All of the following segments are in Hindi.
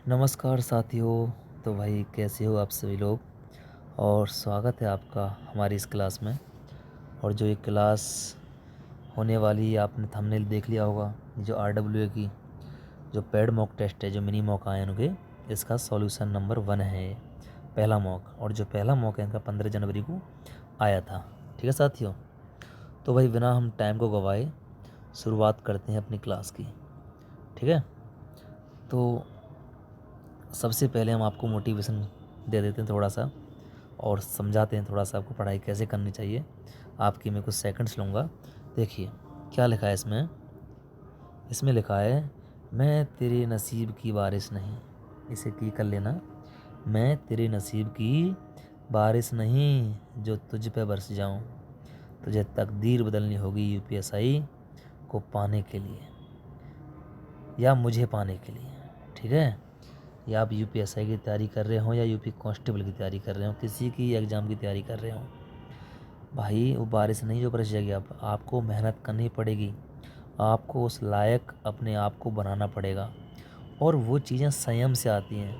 नमस्कार साथियों। तो भाई कैसे हो आप सभी लोग। और स्वागत है आपका हमारी इस क्लास में। और जो ये क्लास होने वाली आपने थंबनेल देख लिया होगा, जो RWA की जो पेड मॉक टेस्ट है, जो मिनी मॉक आए हैं उनके, इसका सॉल्यूशन नंबर 1 है ये, पहला मॉक। और जो पहला मॉक है इनका 15 जनवरी को आया था। ठीक है साथियों। तो भाई बिना हम टाइम को गवाए शुरुआत करते हैं अपनी क्लास की। ठीक है। तो सबसे पहले हम आपको मोटिवेशन दे देते हैं थोड़ा सा, और समझाते हैं थोड़ा सा आपको पढ़ाई कैसे करनी चाहिए। आपकी मैं कुछ सेकंड्स लूँगा। देखिए क्या लिखा है इसमें। इसमें लिखा है, मैं तेरे नसीब की बारिश नहीं। इसे की कर लेना। मैं तेरे नसीब की बारिश नहीं, जो तुझ पे बरस जाऊं। तुझे तकदीर बदलनी होगी UPSI को पाने के लिए, या मुझे पाने के लिए। ठीक है। या आप UPSI की तैयारी कर रहे हो, या यूपी कांस्टेबल की तैयारी कर रहे हो, किसी की एग्ज़ाम की तैयारी कर रहे हो, भाई वो बारिश नहीं जो बरस जाएगी। आपको मेहनत करनी पड़ेगी। आपको उस लायक अपने आप को बनाना पड़ेगा। और वो चीज़ें संयम से आती हैं।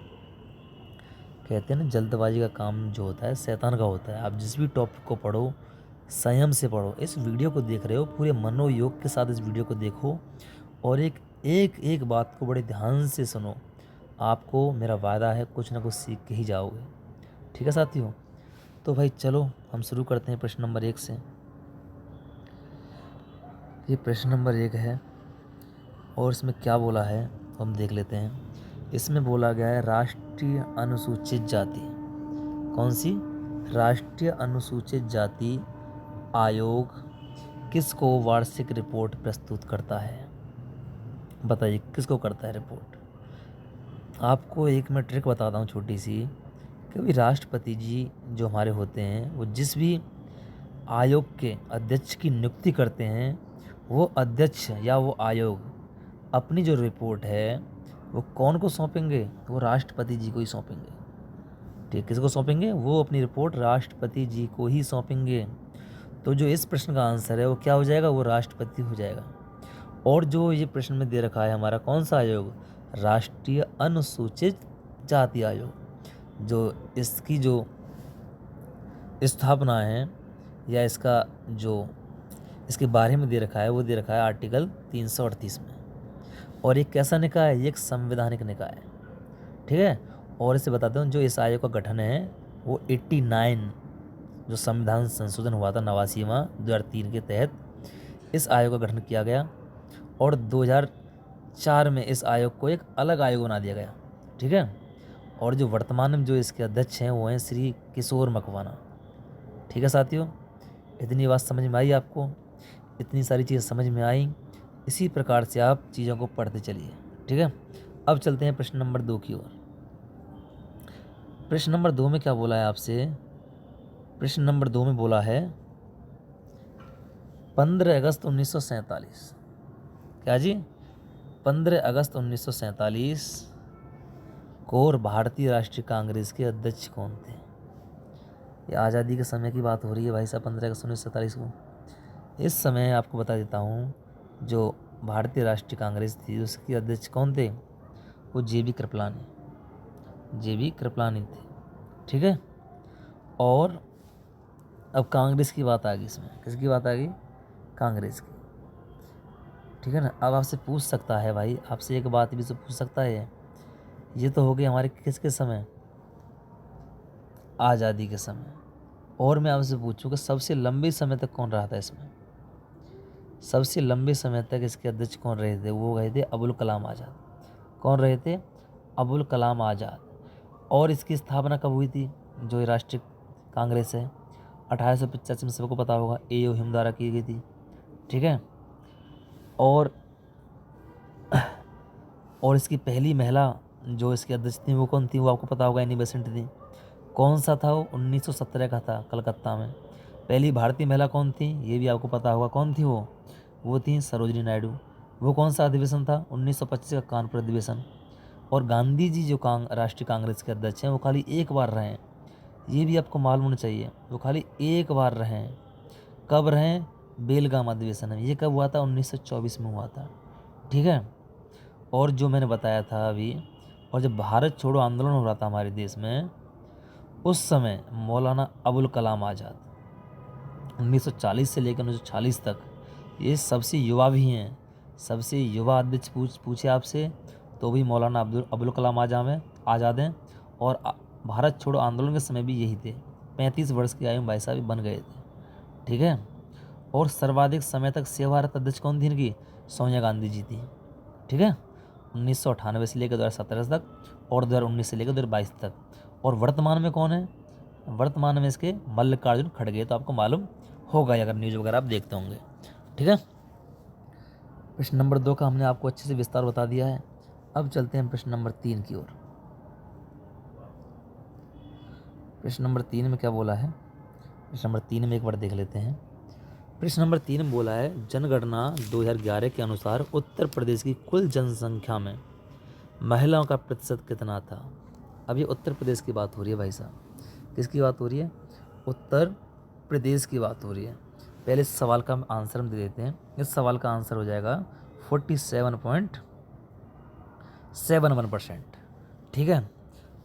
कहते हैं ना, जल्दबाजी का काम जो होता है शैतान का होता है। आप जिस भी टॉपिक को पढ़ो, संयम से पढ़ो। इस वीडियो को देख रहे हो, पूरे मनोयोग के साथ इस वीडियो को देखो, और एक एक एक बात को बड़े ध्यान से सुनो। आपको मेरा वादा है कुछ ना कुछ सीख के ही जाओगे। ठीक है साथियों। तो भाई चलो हम शुरू करते हैं प्रश्न नंबर 1 से। ये प्रश्न नंबर 1 है, और इसमें क्या बोला है हम देख लेते हैं। इसमें बोला गया है, राष्ट्रीय अनुसूचित जाति। कौन सी? राष्ट्रीय अनुसूचित जाति आयोग किसको वार्षिक रिपोर्ट प्रस्तुत करता है? बताइए किसको करता है रिपोर्ट। आपको एक मैं ट्रिक बताता हूँ छोटी सी। कभी राष्ट्रपति जी जो हमारे होते हैं, वो जिस भी आयोग के अध्यक्ष की नियुक्ति करते हैं, वो अध्यक्ष या वो आयोग अपनी जो रिपोर्ट है वो कौन को सौंपेंगे? वो राष्ट्रपति जी को ही सौंपेंगे। ठीक, किसको सौंपेंगे? वो अपनी रिपोर्ट राष्ट्रपति जी को ही सौंपेंगे। तो जो इस प्रश्न का आंसर है वो क्या हो जाएगा? वो राष्ट्रपति हो जाएगा। और जो ये प्रश्न में दे रखा है हमारा कौन सा आयोग? राष्ट्रीय अनुसूचित जाति आयोग। जो इसकी जो स्थापना है, या इसका जो इसके बारे में दे रखा है, वो दे रखा है आर्टिकल 338 में। और ये कैसा निकाय है? ये एक संवैधानिक निकाय है। ठीक है। और इसे बताते हूँ, जो इस आयोग का गठन है वो 89 जो संविधान संशोधन हुआ था 89वां 2003 के तहत इस आयोग का गठन किया गया। और 2004 में इस आयोग को एक अलग आयोग बना दिया गया। ठीक है। और जो वर्तमान में जो इसके अध्यक्ष हैं वो हैं श्री किशोर मकवाना। ठीक है साथियों। इतनी बात समझ में आई आपको? इतनी सारी चीज़ें समझ में आई। इसी प्रकार से आप चीज़ों को पढ़ते चलिए। ठीक है। अब चलते हैं प्रश्न नंबर 2 की ओर। प्रश्न नंबर 2 में क्या बोला है आपसे? प्रश्न नंबर 2 में बोला है 15 अगस्त 1947। क्या जी? 15 अगस्त 1947 को और भारतीय राष्ट्रीय कांग्रेस के अध्यक्ष कौन थे? ये आज़ादी के समय की बात हो रही है भाई साहब, 15 अगस्त 1947 को। इस समय आपको बता देता हूँ, जो भारतीय राष्ट्रीय कांग्रेस थी उसके अध्यक्ष कौन थे? वो JB कृपलानी। JB कृपलानी थे। ठीक है। और अब कांग्रेस की बात आ गई इसमें। किसकी बात आ गई? कांग्रेस की। ठीक है ना। अब आपसे पूछ सकता है भाई, आपसे एक बात भी तो पूछ सकता है। ये तो हो गई हमारे किसके समय? आज़ादी के समय। और मैं आपसे पूछूं कि सबसे लंबे समय तक कौन रहा था इसमें? सबसे लंबे समय तक इसके अध्यक्ष कौन रहे थे? वो रहे थे अबुल कलाम आज़ाद। कौन रहे थे? अबुल कलाम आज़ाद। और इसकी स्थापना कब हुई थी? जो ये राष्ट्रीय कांग्रेस है, 1885 में सबको पता होगा, AO हिम द्वारा की गई थी। ठीक है। और इसकी पहली महिला जो इसकी अध्यक्ष थी वो कौन थी? वो आपको पता होगा, एनी बेसेंट थी। कौन सा था वो? 1917 का था, कलकत्ता में। पहली भारतीय महिला कौन थी? ये भी आपको पता होगा। कौन थी वो? वो थी सरोजनी नायडू। वो कौन सा अधिवेशन था? 1925 का कानपुर अधिवेशन। और गांधी जी जो राष्ट्रीय कांग्रेस के अध्यक्ष हैं वो खाली एक बार रहे हैं। ये भी आपको मालूम होना चाहिए। वो खाली एक बार रहे हैं। कब रहे हैं? बेलगाम अधिवेशन में। ये कब हुआ था? 1924 में हुआ था। ठीक है। और जो मैंने बताया था अभी, और जब भारत छोड़ो आंदोलन हो रहा था हमारे देश में, उस समय मौलाना अबुल कलाम आज़ाद 1940 से लेकर 1946 तक, ये सबसे युवा भी हैं, सबसे युवा अध्यक्ष पूछे आपसे तो भी मौलाना अबुल कलाम आज़ाद हैं। और भारत छोड़ो आंदोलन के समय भी यही थे। 35 वर्ष की आयु में भाई साहब बन गए थे, ठीक है। और सर्वाधिक समय तक सेवारत अध्यक्ष कौन थी इनकी? सोनिया गांधी जी थी, ठीक है। 1998 से लेकर 2017 तक और 2019 से लेकर 2022 तक। और वर्तमान में कौन है? वर्तमान में इसके मल्लिकार्जुन खड़गे, तो आपको मालूम होगा अगर न्यूज़ वगैरह आप देखते होंगे, ठीक है। प्रश्न नंबर 2 का हमने आपको अच्छे से विस्तार बता दिया है। अब चलते हैं प्रश्न नंबर 3 की ओर। प्रश्न नंबर 3 में क्या बोला है? प्रश्न नंबर 3 में एक बार देख लेते हैं। प्रश्न नंबर 3 में बोला है, जनगणना 2011 के अनुसार उत्तर प्रदेश की कुल जनसंख्या में महिलाओं का प्रतिशत कितना था? अब ये उत्तर प्रदेश की बात हो रही है भाई साहब। किसकी बात हो रही है? उत्तर प्रदेश की बात हो रही है। पहले इस सवाल का आंसर हम दे देते हैं। इस सवाल का आंसर हो जाएगा 47.71%, ठीक है।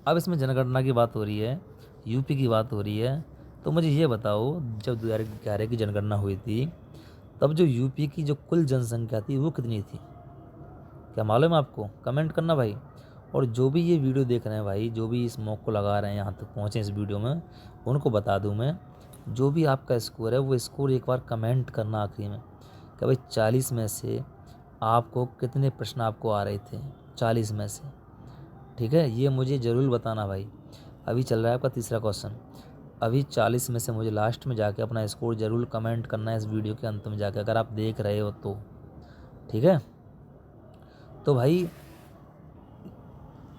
अब इसमें जनगणना की बात हो रही है, यूपी की बात हो रही है, तो मुझे ये बताओ, जब 2011 की जनगणना हुई थी तब जो यूपी की जो कुल जनसंख्या थी वो कितनी थी? क्या मालूम है आपको? कमेंट करना भाई। और जो भी ये वीडियो देख रहे हैं भाई, जो भी इस मौके को लगा रहे हैं, यहाँ तक पहुँचे इस वीडियो में, उनको बता दूँ मैं, जो भी आपका स्कोर है वो स्कोर एक बार कमेंट करना आखिरी में कि भाई 40 में से आपको कितने प्रश्न आपको आ रहे थे, 40 में से, ठीक है। ये मुझे ज़रूर बताना भाई। अभी चल रहा है आपका तीसरा क्वेश्चन। अभी 40 में से मुझे लास्ट में जाके अपना स्कोर ज़रूर कमेंट करना है इस वीडियो के अंत में जाके, अगर आप देख रहे हो तो, ठीक है। तो भाई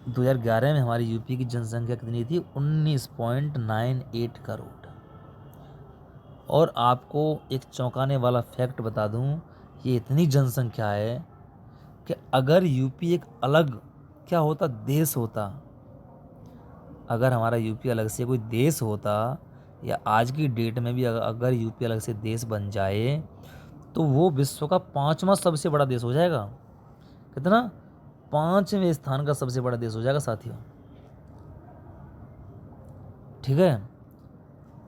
2011 में हमारी यूपी की जनसंख्या कितनी थी? 19.98 करोड़। और आपको एक चौंकाने वाला फैक्ट बता दूं, ये इतनी जनसंख्या है कि अगर यूपी एक अलग क्या होता, देश होता, अगर हमारा यूपी अलग से कोई देश होता, या आज की डेट में भी अगर यूपी अलग से देश बन जाए, तो वो विश्व का 5वां सबसे बड़ा देश हो जाएगा। कितना? 5वें स्थान का सबसे बड़ा देश हो जाएगा साथियों, ठीक है।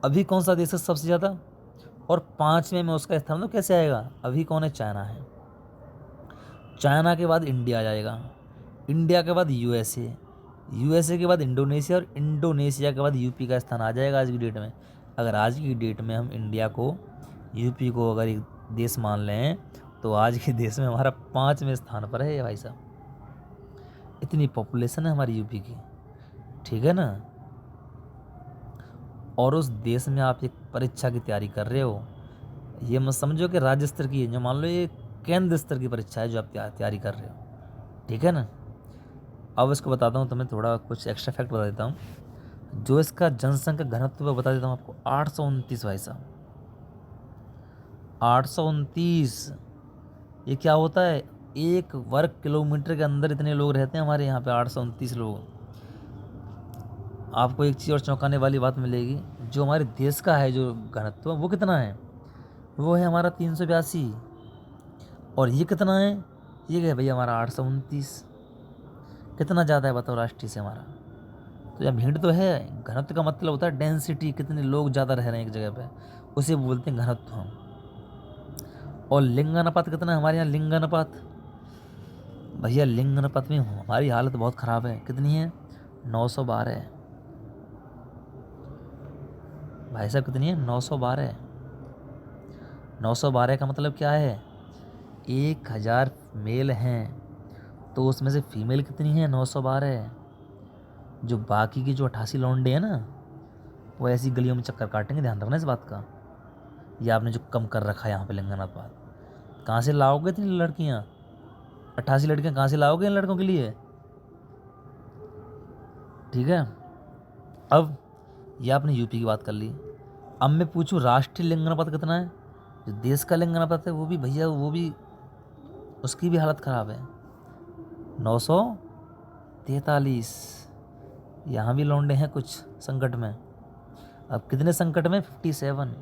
अभी कौन सा देश है सबसे ज़्यादा? और 5वें में उसका स्थान तो कैसे आएगा? अभी कौन है? चाइना है। चाइना के बाद इंडिया आ जाएगा, इंडिया के बाद यूएसए, यूएसए के बाद इंडोनेशिया, और इंडोनेशिया के बाद यूपी का स्थान आ जाएगा आज की डेट में। अगर आज की डेट में हम इंडिया को, यूपी को अगर एक देश मान लें, तो आज के देश में हमारा 5वें स्थान पर है भाई साहब। इतनी पॉपुलेशन है हमारी यूपी की, ठीक है ना। और उस देश में आप एक परीक्षा की तैयारी कर रहे हो, ये मत समझो कि राज्य स्तर की है, जो मान लो ये केंद्र स्तर की परीक्षा है जो आप तैयारी कर रहे हो, ठीक है ना। अब इसको बताता हूँ तुम्हें, थोड़ा कुछ एक्स्ट्रा फैक्ट बता देता हूँ। जो इसका जनसंख्या घनत्व बता देता हूँ आपको, 829 भाई साहब, 829। ये क्या होता है? 1 वर्ग किलोमीटर के अंदर इतने लोग रहते हैं हमारे यहाँ पे, 829 लोग। आपको एक चीज़ और चौंकाने वाली बात मिलेगी, जो हमारे देश का है जो घनत्व, वो कितना है? वो है हमारा 382। और ये कितना है? ये है भैया हमारा 829। कितना ज़्यादा है बताओ राष्ट्रीय से हमारा? तो यहाँ भीड़ तो है। घनत्व का मतलब होता है डेंसिटी, कितने लोग ज़्यादा रह रहे हैं एक जगह पे, उसे बोलते हैं घनत्व हम। और लिंगानुपात कितना है हमारे यहाँ? लिंगानुपात भैया, लिंगानुपात में हमारी हालत बहुत ख़राब है। कितनी है? 912 भाई साहब। कितनी है? 912। 912 का मतलब क्या है? 1000 मेल हैं, तो उसमें से फीमेल कितनी है? 912। जो बाकी की जो 88 लौंडे हैं ना, वो ऐसी गलियों में चक्कर काटेंगे, ध्यान रखना इस बात का। ये आपने जो कम कर रखा है यहाँ पे लिंगानुपात, कहाँ से लाओगे इतनी लड़कियाँ? 88 लड़कियाँ कहाँ से लाओगे इन लड़कों के लिए? ठीक है। अब ये आपने यूपी की बात कर ली। अब मैं पूछूं राष्ट्रीय लिंगानुपात कितना है? जो देश का लिंगानुपात है वो भी भैया, वो भी, उसकी भी हालत ख़राब है, 943। यहाँ भी लौंडे हैं कुछ संकट में। अब कितने संकट में? 57।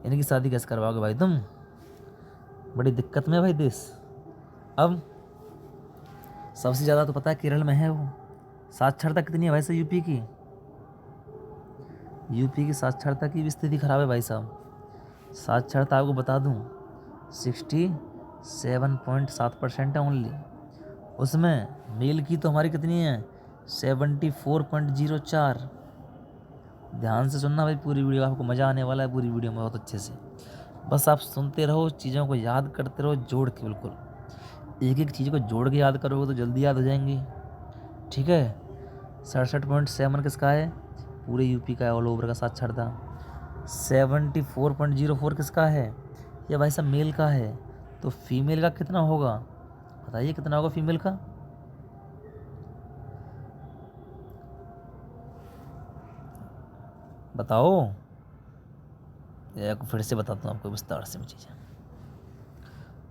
इनकी शादी कैसे करवाओगे भाई तुम? बड़ी दिक्कत में है भाई देश। अब सबसे ज़्यादा तो पता है केरल में है वो। साक्षरता कितनी है भाई साहब यूपी की? यूपी की साक्षरता की भी स्थिति खराब है भाई साहब। साक्षरता आपको बता दूं 67.7% है ओनली। उसमें मेल की तो हमारी कितनी है 74.04। ध्यान से सुनना भाई पूरी वीडियो, आपको मज़ा आने वाला है पूरी वीडियो में बहुत अच्छे से। बस आप सुनते रहो, चीज़ों को याद करते रहो जोड़ के, बिल्कुल एक एक चीज़ को जोड़ के याद करोगे तो जल्दी याद हो जाएंगी। ठीक है। 67.7 किसका है? पूरे यूपी का है, ऑल ओवर का साक्षरता। 74.04 किसका है? ये भाई साहब मेल का है। तो फीमेल का कितना होगा बताइए, कितना होगा फीमेल का? बताओ। एक फिर से बताता हूँ आपको विस्तार से चीज़ें।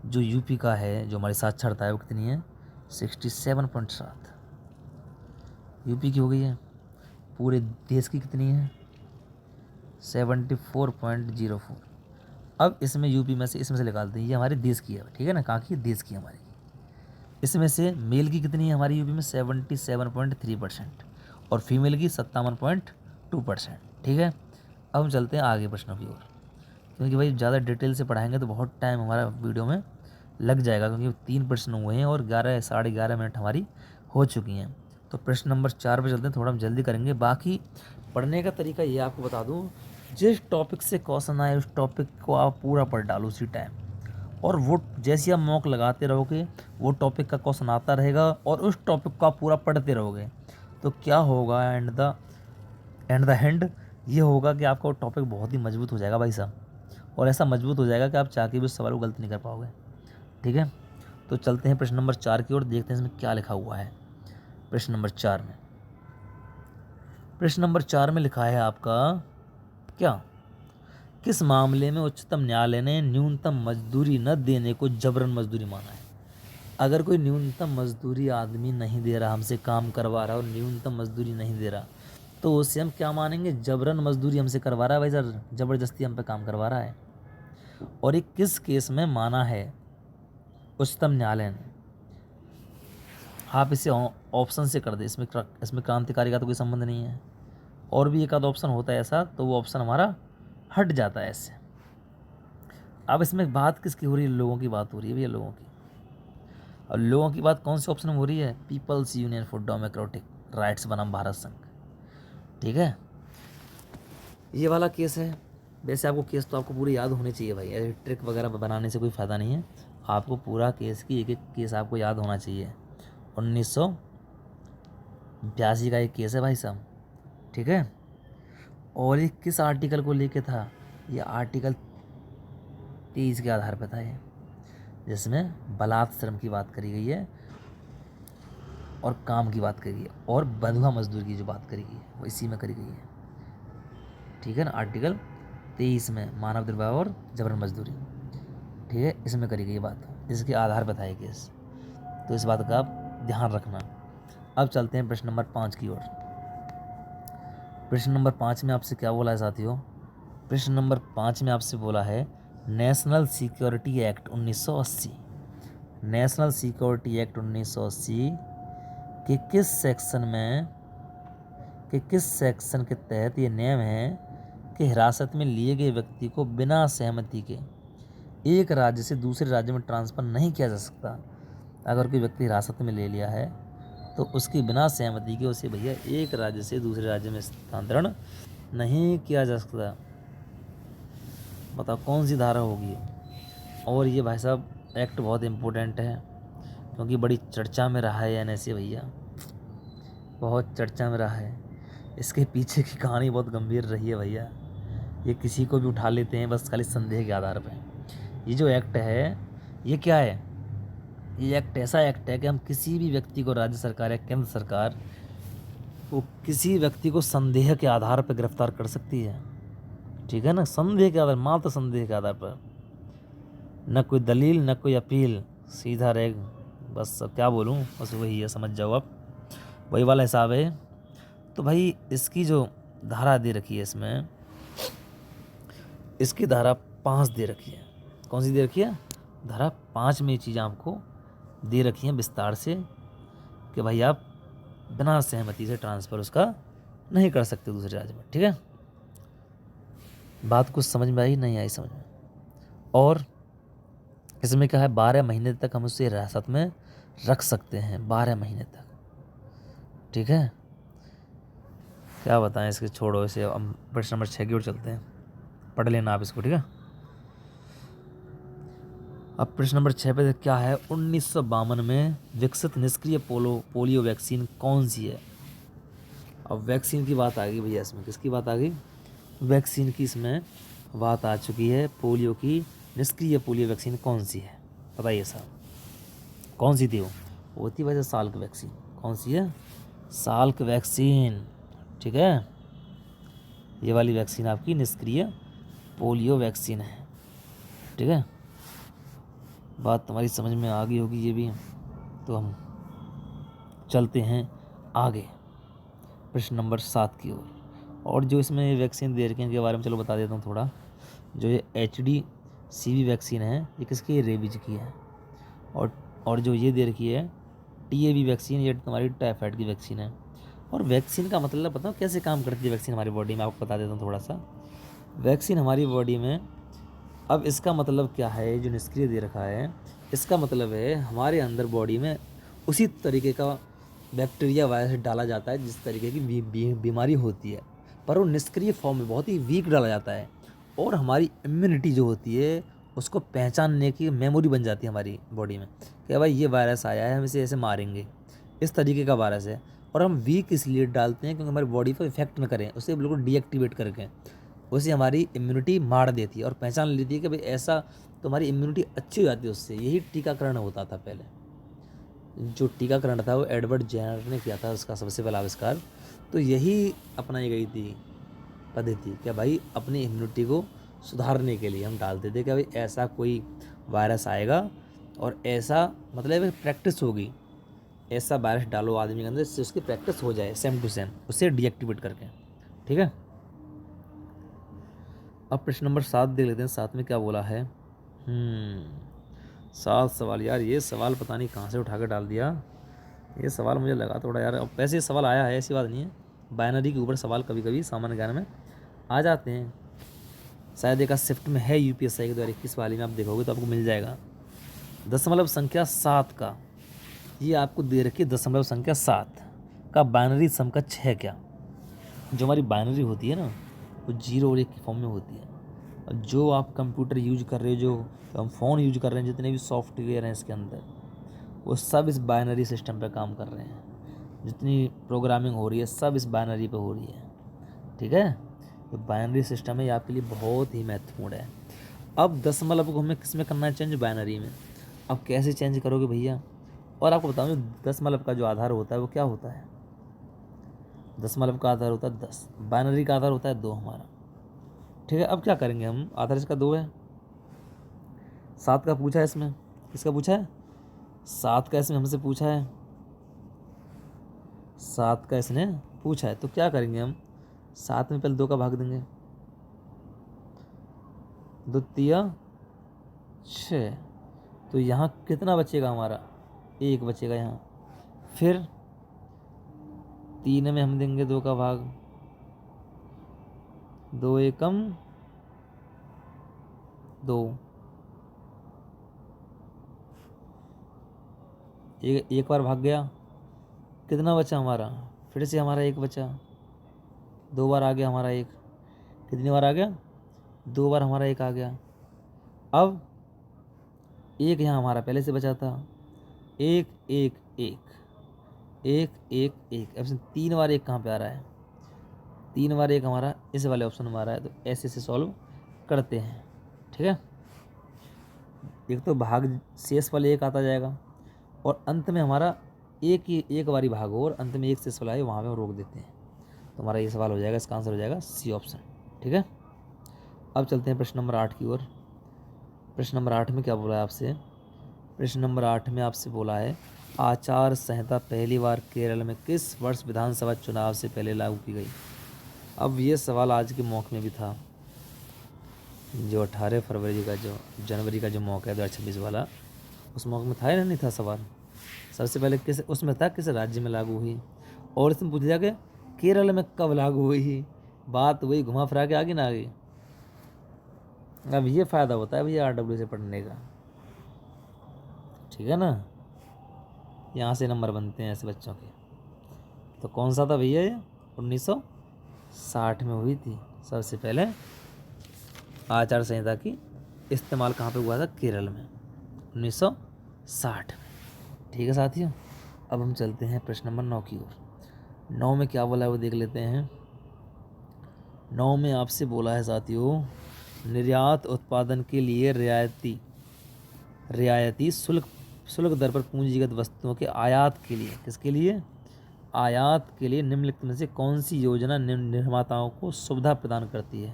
जो यूपी का है, जो हमारी साक्षरता है वो कितनी है 67.7 यूपी की हो गई है। पूरे देश की कितनी है 74.04। अब इसमें यूपी में से इसमें से निकालते हैं, ये हमारे देश की है, ठीक है ना, कहाँ की? देश की हमारी। इसमें से मेल की कितनी है हमारी यूपी में 77.3% और फीमेल की 57.2%। ठीक है। अब हम चलते हैं आगे प्रश्नों की ओर, क्योंकि भाई ज़्यादा डिटेल से पढ़ाएंगे तो बहुत टाइम हमारा वीडियो में लग जाएगा, क्योंकि 3 प्रश्न हुए हैं और 11 साढ़े 11 मिनट हमारी हो चुकी हैं। तो प्रश्न नंबर 4 पे चलते हैं, थोड़ा हम जल्दी करेंगे। बाकी पढ़ने का तरीका ये आपको बता दूं, जिस टॉपिक से क्वेश्चन आए उस टॉपिक को आप पूरा पढ़ डालो उसी टाइम, और वो जैसे आप मॉक लगाते रहोगे वो टॉपिक का क्वेश्चन आता रहेगा और उस टॉपिक को आप पूरा पढ़ते रहोगे। तो क्या होगा एंड द एंड ये होगा कि आपका टॉपिक बहुत ही मजबूत हो जाएगा भाई साहब, और ऐसा मजबूत हो जाएगा कि आप चाह के भी उस सवाल को गलत नहीं कर पाओगे। ठीक है। तो चलते हैं प्रश्न नंबर 4 की ओर, देखते हैं इसमें क्या लिखा हुआ है। प्रश्न नंबर 4 में, प्रश्न नंबर 4 में लिखा है आपका क्या? किस मामले में उच्चतम न्यायालय ने न्यूनतम मजदूरी न देने को जबरन मजदूरी माना है? अगर कोई न्यूनतम मजदूरी आदमी नहीं दे रहा, हमसे काम करवा रहा और न्यूनतम मजदूरी नहीं दे रहा, तो उससे हम क्या मानेंगे? जबरन मजदूरी हमसे करवा रहा है भाई सर, ज़बरदस्ती हम पे काम करवा रहा है। और ये किस केस में माना है उच्चतम न्यायालय ने? आप इसे ऑप्शन से कर दे, इसमें क्रांतिकारी का तो कोई संबंध नहीं है, और भी एक आध ऑप्शन होता है ऐसा, तो वो ऑप्शन हमारा हट जाता है इससे। अब इसमें बात किसकी हो रही है? लोगों की बात हो रही है भैया, लोगों की। और लोगों की बात कौन से ऑप्शन में हो रही है? Peoples union for democratic rights बनाम भारत संघ। ठीक है, ये वाला केस है। वैसे आपको केस तो आपको पूरे याद होने चाहिए भाई, ऐसे ट्रिक वगैरह बनाने से कोई फ़ायदा नहीं है। आपको पूरा केस की एक एक केस आपको याद होना चाहिए। 1982 का एक केस है भाई साहब। ठीक है। और ये किस आर्टिकल को लेके था? ये आर्टिकल 23 के आधार पर था ये, जिसमें बलात् श्रम की बात करी गई है और काम की बात करी गई है, और बंधुआ मजदूर की जो बात करी गई है वो इसी में करी गई है। ठीक है ना, आर्टिकल 23 में मानव दुर्व्यवहार और जबरन मजदूरी, ठीक है, इसमें करी गई बात, इसके आधार पर था ये केस। तो इस बात का आप ध्यान रखना। अब चलते हैं प्रश्न नंबर 5 की ओर। प्रश्न नंबर 5 में आपसे क्या बोला है साथियों? प्रश्न नंबर 5 में आपसे बोला है national security act 1980, national security act 1980 के किस सेक्शन के तहत ये नियम है कि हिरासत में लिए गए व्यक्ति को बिना सहमति के एक राज्य से दूसरे राज्य में ट्रांसफ़र नहीं किया जा सकता। अगर कोई व्यक्ति हिरासत में ले लिया है तो उसकी बिना सहमति के उसे भैया एक राज्य से दूसरे राज्य में स्थानांतरण नहीं किया जा सकता। बताओ कौन सी धारा होगी? और ये भाई साहब एक्ट बहुत इम्पोर्टेंट है, क्योंकि बड़ी चर्चा में रहा है एनएसए भैया, बहुत चर्चा में रहा है। इसके पीछे की कहानी बहुत गंभीर रही है भैया, ये किसी को भी उठा लेते हैं बस खाली संदेह के आधार पर। ये जो एक्ट है ये क्या है? ये एक्ट ऐसा एक्ट है कि हम किसी भी व्यक्ति को, राज्य सरकार या केंद्र सरकार वो किसी व्यक्ति को संदेह के आधार पर गिरफ्तार कर सकती है। ठीक है ना, संदेह के आधार, मात्र संदेह के आधार पर, न कोई दलील न कोई अपील, सीधा रेग, बस अब क्या बोलूँ, बस वही है, समझ जाओ आप, वही वाला हिसाब है। तो भाई इसकी जो धारा दे रखी है इसमें, इसकी धारा 5 दे रखी है। कौन सी दे रखी है? धारा 5 में ये चीज़ें आपको दे रखी हैं विस्तार से, कि भाई आप बिना सहमति से ट्रांसफ़र उसका नहीं कर सकते दूसरे राज्य में। ठीक है, बात कुछ समझ में आई, नहीं आई समझ में। और इसमें क्या है, 12 महीने तक हम उसे हिरासत में रख सकते हैं, 12 महीने तक। ठीक है, क्या बताएं इसके, छोड़ो इसे। हम प्रश्न नंबर 6 की ओर चलते हैं, पढ़ लेना आप इसको। ठीक है, अब प्रश्न नंबर 6 पे क्या है, 1952 में विकसित निष्क्रिय पोलियो वैक्सीन कौन सी है। अब वैक्सीन की बात आ गई भैया, इसमें किसकी बात आ गई, वैक्सीन की इसमें बात आ चुकी है। पोलियो की निष्क्रिय पोलियो वैक्सीन कौन सी है, बताइए साहब, कौन सी थी वो होती वैसे साल्क वैक्सीन। कौन सी है, साल्क वैक्सीन। ठीक है, ये वाली वैक्सीन आपकी निष्क्रिय पोलियो वैक्सीन है। ठीक है, बात तुम्हारी समझ में आ गई होगी ये भी। तो हम चलते हैं आगे प्रश्न नंबर 7 की ओर। और जो इसमें वैक्सीन दे रखे हैं इनके बारे में चलो बता देता हूँ थोड़ा। जो ये HDCV वैक्सीन है ये किसकी है, रेबीज की है। और जो ये दे रखी है TAV वैक्सीन, ये तुम्हारी टाइफाइड की वैक्सीन है। और वैक्सीन का मतलब बताओ कैसे काम करती है वैक्सीन हमारी बॉडी में, आपको बता देता हूँ थोड़ा सा। वैक्सीन हमारी बॉडी में, अब इसका मतलब क्या है, जो निष्क्रिय दे रखा है इसका मतलब है हमारे अंदर बॉडी में उसी तरीके का बैक्टीरिया वायरस डाला जाता है जिस तरीके की बीमारी होती है, पर वो निष्क्रिय फॉर्म में बहुत ही वीक डाला जाता है। और हमारी इम्यूनिटी जो होती है उसको पहचानने की मेमोरी बन जाती है हमारी बॉडी में कि भाई ये वायरस आया है, हम इसे ऐसे मारेंगे, इस तरीके का वायरस है। और हम वीक इसलिए डालते हैं क्योंकि हमारी बॉडी पर इफेक्ट न करें, उसे बिल्कुल डीएक्टिवेट करके उसे हमारी इम्यूनिटी मार देती है और पहचान लेती है कि भाई ऐसा, तो हमारी इम्यूनिटी अच्छी हो जाती है उससे। यही टीकाकरण होता था पहले। जो टीकाकरण था वो एडवर्ड जेनर ने किया था, उसका सबसे पहला आविष्कार। तो यही अपनाई गई थी पद्धति क्या भाई, अपनी इम्यूनिटी को सुधारने के लिए हम डालते थे कि भाई ऐसा कोई वायरस आएगा और ऐसा मतलब प्रैक्टिस होगी, ऐसा वायरस डालो आदमी के अंदर जिससे उसकी प्रैक्टिस हो जाए सेम टू सेम, उसे डीएक्टिवेट करके। ठीक है, अब प्रश्न नंबर 7 देख लेते हैं। 7 में क्या बोला है, 7 सवाल। यार ये सवाल पता नहीं कहाँ से उठा कर डाल दिया, ये सवाल मुझे लगा थोड़ा यार। अब वैसे ये सवाल आया है, ऐसी बात नहीं है, बाइनरी के ऊपर सवाल कभी कभी सामान्य ज्ञान में आ जाते हैं। शायद एक शिफ्ट में है UPSI के 2021 वाली में, आप देखोगे तो आपको मिल जाएगा। दशमलव संख्या 7 का, ये आपको दे रखी है दशमलव संख्या 7 का बाइनरी समकक्ष है क्या। जो हमारी बाइनरी होती है ना वो 0 और 1 की फॉर्म में होती है। और जो आप कंप्यूटर यूज कर रहे हो, जो हम फ़ोन यूज कर रहे हैं, जितने भी सॉफ्टवेयर हैं इसके अंदर, वो सब इस बाइनरी सिस्टम पे काम कर रहे हैं। जितनी प्रोग्रामिंग हो रही है सब इस बाइनरी पे हो रही है। ठीक है, तो बाइनरी सिस्टम है ये आपके लिए बहुत ही महत्वपूर्ण है। अब दशमलव को हमें किस में करना है चेंज, बाइनरी में। अब कैसे चेंज करोगे भैया, और आपको बताऊँ दशमलव का जो आधार होता है वो क्या होता है, दशमलव का आधार होता है 10, बाइनरी का आधार होता है 2 हमारा। ठीक है, अब क्या करेंगे हम, आधार इसका 2 है, 7 का पूछा है इसमें, किसका पूछा है, 7 का इसमें हमसे पूछा है, 7 का इसने पूछा है। तो क्या करेंगे हम, 7 में पहले 2 का भाग देंगे, 2 तिया 6, तो यहाँ कितना बचेगा हमारा, 1 बचेगा यहाँ। फिर 3 में हम देंगे 2 का भाग, 2 एकम 2, एक बार भाग गया, कितना बचा हमारा, फिर से हमारा 1 बचा, 2 बार आ गया हमारा 1, कितनी बार आ गया, 2 बार हमारा 1 आ गया। अब 1 यहाँ हमारा पहले से बचा था, 1 1 1 1 1 1, ऑप्शन 3 बार 1 कहाँ पे आ रहा है, 3 बार 1 हमारा इस वाले ऑप्शन में आ रहा है। तो ऐसे से सॉल्व करते हैं। ठीक है, एक तो भाग शेष वाले 1 आता जाएगा और अंत में हमारा एक बारी भाग हो और अंत में 1 शेष वाला है, वहाँ पे हम रोक देते हैं। तो हमारा ये सवाल हो जाएगा, इसका आंसर हो जाएगा C ऑप्शन। ठीक है, अब चलते हैं प्रश्न नंबर 8 की ओर। प्रश्न नंबर 8 में क्या बोला है आपसे, प्रश्न नंबर 8 में आपसे बोला है आचार संहिता पहली बार केरल में किस वर्ष विधानसभा चुनाव से पहले लागू की गई। अब ये सवाल आज के मौके में भी था, जो 18 फरवरी का जो जनवरी का जो मौका है 2026 वाला, उस मौके में था या नहीं था सवाल, सबसे पहले किस उसमें था किस राज्य में लागू हुई, और इसमें पूछ लिया कि केरल में कब लागू हुई। बात वही घुमा फिरा के आगे ना आगे। अब ये फ़ायदा होता है भैया RW से पढ़ने का, ठीक है ना, यहाँ से नंबर बनते हैं ऐसे बच्चों के। तो कौन सा था भैया ये, 1960 में हुई थी सबसे पहले आचार संहिता की इस्तेमाल। कहाँ पे हुआ था, केरल में, 1960 में। ठीक है साथियों, अब हम चलते हैं प्रश्न नंबर 9 की ओर। 9 में क्या बोला है वो देख लेते हैं। 9 में आपसे बोला है साथियों, निर्यात उत्पादन के लिए रियायती शुल्क दर पर पूंजीगत वस्तुओं के आयात के लिए, किसके लिए, आयात के लिए निम्नलिखित में से कौन सी योजना निर्माताओं को सुविधा प्रदान करती है।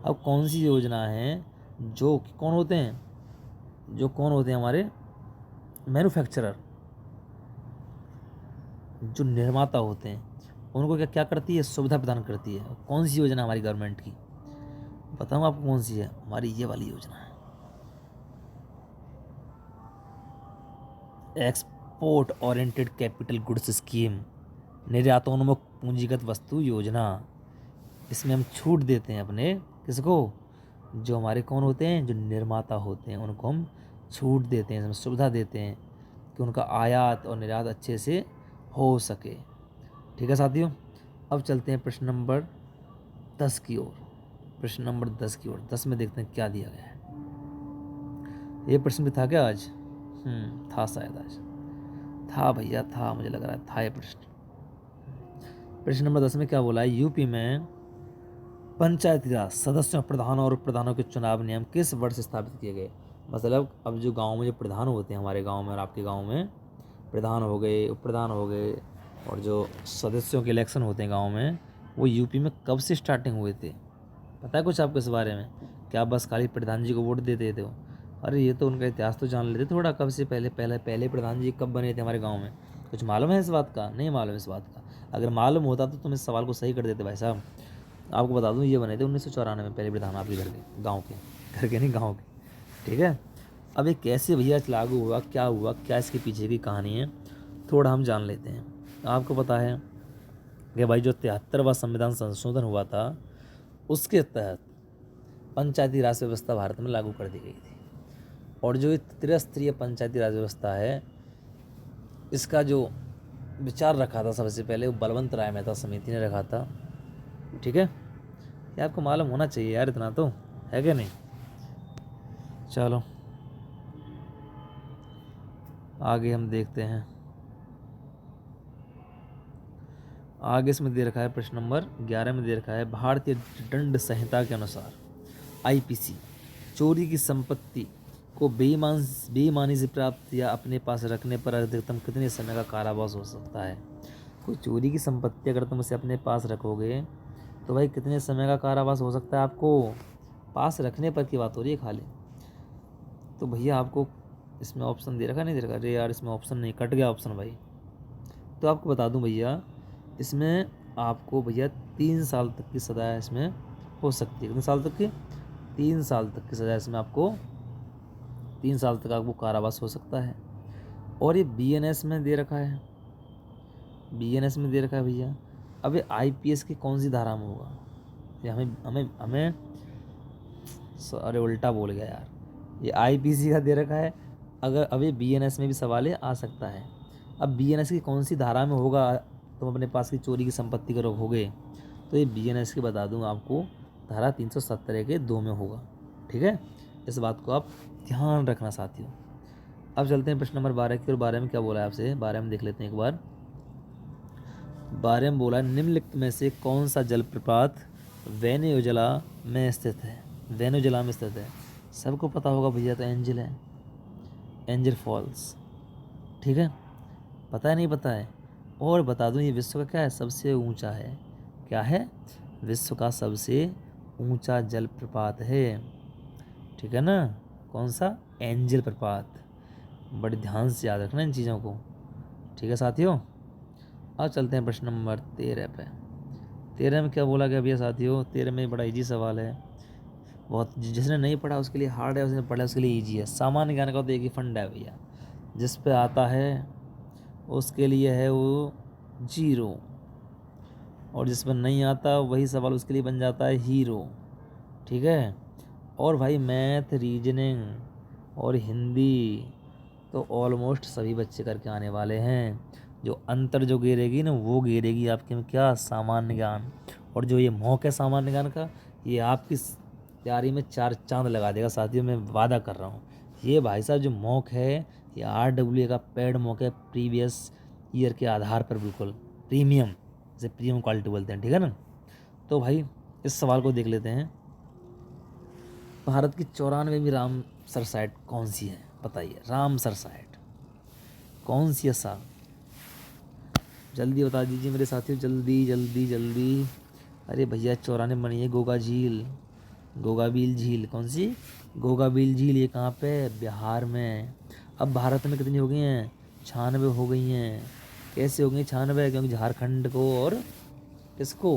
अब कौन सी योजना है जो कौन होते हैं, हमारे मैन्युफैक्चरर, जो निर्माता होते हैं, उनको क्या क्या करती है, सुविधा प्रदान करती है। कौन सी योजना हमारी गवर्नमेंट की, बताऊँ आपको कौन सी है, हमारी ये वाली योजना है, export oriented capital goods scheme, निर्यातोन्मुख पूंजीगत वस्तु योजना। इसमें हम छूट देते हैं अपने किसको, जो हमारे कौन होते हैं, जो निर्माता होते हैं, उनको हम छूट देते हैं, इसमें सुविधा देते हैं कि उनका आयात और निर्यात अच्छे से हो सके। ठीक है साथियों, अब चलते हैं प्रश्न नंबर 10 की ओर। प्रश्न नंबर 10 की ओर, 10 में देखते हैं क्या दिया गया है। ये प्रश्न भी था क्या आज, था शायद आज, था भैया था, मुझे लग रहा है था ये प्रश्न। प्रश्न नंबर 10 में क्या बोला है, यूपी में पंचायती राज सदस्यों, प्रधान और प्रधानों के चुनाव नियम किस वर्ष स्थापित किए गए। मतलब अब जो गांव में जो प्रधान होते हैं, हमारे गांव में और आपके गांव में प्रधान हो गए, उप प्रधान हो गए, और जो सदस्यों के इलेक्शन होते हैं गांव में, वो यूपी में कब से स्टार्टिंग हुए थे, पता है कुछ आपको इस बारे में? क्या बस खाली प्रधान जी को वोट देते थे वो? अरे ये तो उनका इतिहास तो जान लेते थोड़ा, कब से पहले प्रधान जी कब बने थे हमारे गाँव में। कुछ मालूम है इस बात का? नहीं मालूम इस बात का। अगर मालूम होता तो तुम इस सवाल को सही कर देते भाई साहब। आपको बता दूं, ये बने थे 1994 में पहले प्रधान आपके घर के, गाँव के, घर के नहीं गाँव के। ठीक है, अब ये कैसे भैया लागू हुआ, क्या हुआ, क्या इसके पीछे की कहानी है, थोड़ा हम जान लेते हैं। आपको पता है कि भाई जो 73वां संविधान संशोधन हुआ था, उसके तहत पंचायती राज व्यवस्था भारत में लागू कर दी गई थी। और जो त्रिस्तरीय पंचायती राज व्यवस्था है, इसका जो विचार रखा था सबसे पहले, वो बलवंत राय मेहता समिति ने रखा था। ठीक है, ये आपको मालूम होना चाहिए यार, इतना तो है क्या नहीं। चलो आगे हम देखते हैं। आगे इसमें दे रखा है प्रश्न नंबर 11 में दे रखा है, भारतीय दंड संहिता के अनुसार IPC चोरी की संपत्ति को बेईमानी से प्राप्त या अपने पास रखने पर अधिकतम कितने समय का कारावास हो सकता है। कोई चोरी की संपत्ति अगर तुम उसे अपने पास रखोगे तो भाई कितने समय का कारावास हो सकता है आपको, पास रखने पर की बात हो रही है खाली। तो भैया आपको इसमें ऑप्शन दे रखा नहीं दे रखा, अरे यार इसमें ऑप्शन नहीं, कट गया ऑप्शन भाई। तो आपको बता दूं भैया, इसमें आपको भैया 3 साल तक की सज़ा इसमें हो सकती है। कितने साल तक की, 3 साल तक की सज़ा इसमें आपको, 3 साल तक आपको कारावास हो सकता है। और ये BNS में दे रखा है, BNS में दे रखा है भैया। अब ये IPS की कौन सी धारा में होगा, ये हमें हमें हमें अरे उल्टा बोल गया यार, ये IPC का दे रखा है। अगर अब ये BNS में भी सवाल आ सकता है। अब BNS की कौन सी धारा में होगा, तुम अपने पास की चोरी की संपत्ति को रखोगे, तो ये BNS की बता दूं आपको, धारा 317 के 2 में होगा। ठीक है, इस बात को आप ध्यान रखना साथियों। अब चलते हैं प्रश्न नंबर 12 की, और 12 में क्या बोला है आपसे, 12 में देख लेते हैं एक बार। 12 में बोला, निम्नलिखित में से कौन सा जलप्रपात वेनेजुएला में स्थित है। वेनेजुएला में स्थित है, सबको पता होगा भैया, तो एंजल है, एंजल फॉल्स। ठीक है, पता है नहीं पता है? और बता दूं, ये विश्व का क्या है, सबसे ऊंचा है। क्या है, विश्व का सबसे ऊंचा जलप्रपात है। ठीक है ना, कौन सा, एंजल प्रपात। बड़े ध्यान से याद रखना इन चीज़ों को। ठीक है साथियों, अब चलते हैं प्रश्न नंबर 13 पे। 13 में क्या बोला गया भैया साथियों, 13 में बड़ा इजी सवाल है, बहुत, जिसने नहीं पढ़ा उसके लिए हार्ड है, उसने पढ़ा उसके लिए ईजी है। सामान्य ज्ञान का तो एक ही फंड है भैया, जिस पे आता है उसके लिए है वो 0, और जिस पर नहीं आता वही सवाल उसके लिए बन जाता है हीरो। ठीक है। और भाई मैथ, रीजनिंग और हिंदी तो ऑलमोस्ट सभी बच्चे करके आने वाले हैं। जो अंतर जो गिरेगी ना, वो गिरेगी आपके में क्या, सामान्य ज्ञान। और जो ये मॉक है सामान्य ज्ञान का, ये आपकी तैयारी में 4 चांद लगा देगा साथियों, मैं वादा कर रहा हूँ। ये भाई साहब जो मॉक है, ये RWA का पेड मॉक है, प्रीवियस ईयर के आधार पर, बिल्कुल प्रीमियम, जैसे प्रीमियम क्वालिटी बोलते हैं। ठीक है ना। तो भाई इस सवाल को देख लेते हैं। भारत की 94वीं रामसर साइट कौन सी है, बताइए। रामसर साइट कौन सी है साहब, जल्दी बता दीजिए मेरे साथियों, जल्दी जल्दी जल्दी। अरे भैया 94 बनी है गोगा झील, गोगाबील झील। कौन सी, गोगाबील झील। ये कहाँ पे, बिहार में। अब भारत में कितनी हो गई हैं, 96 हो गई हैं। कैसे हो गई 96, क्योंकि झारखंड को और किसको,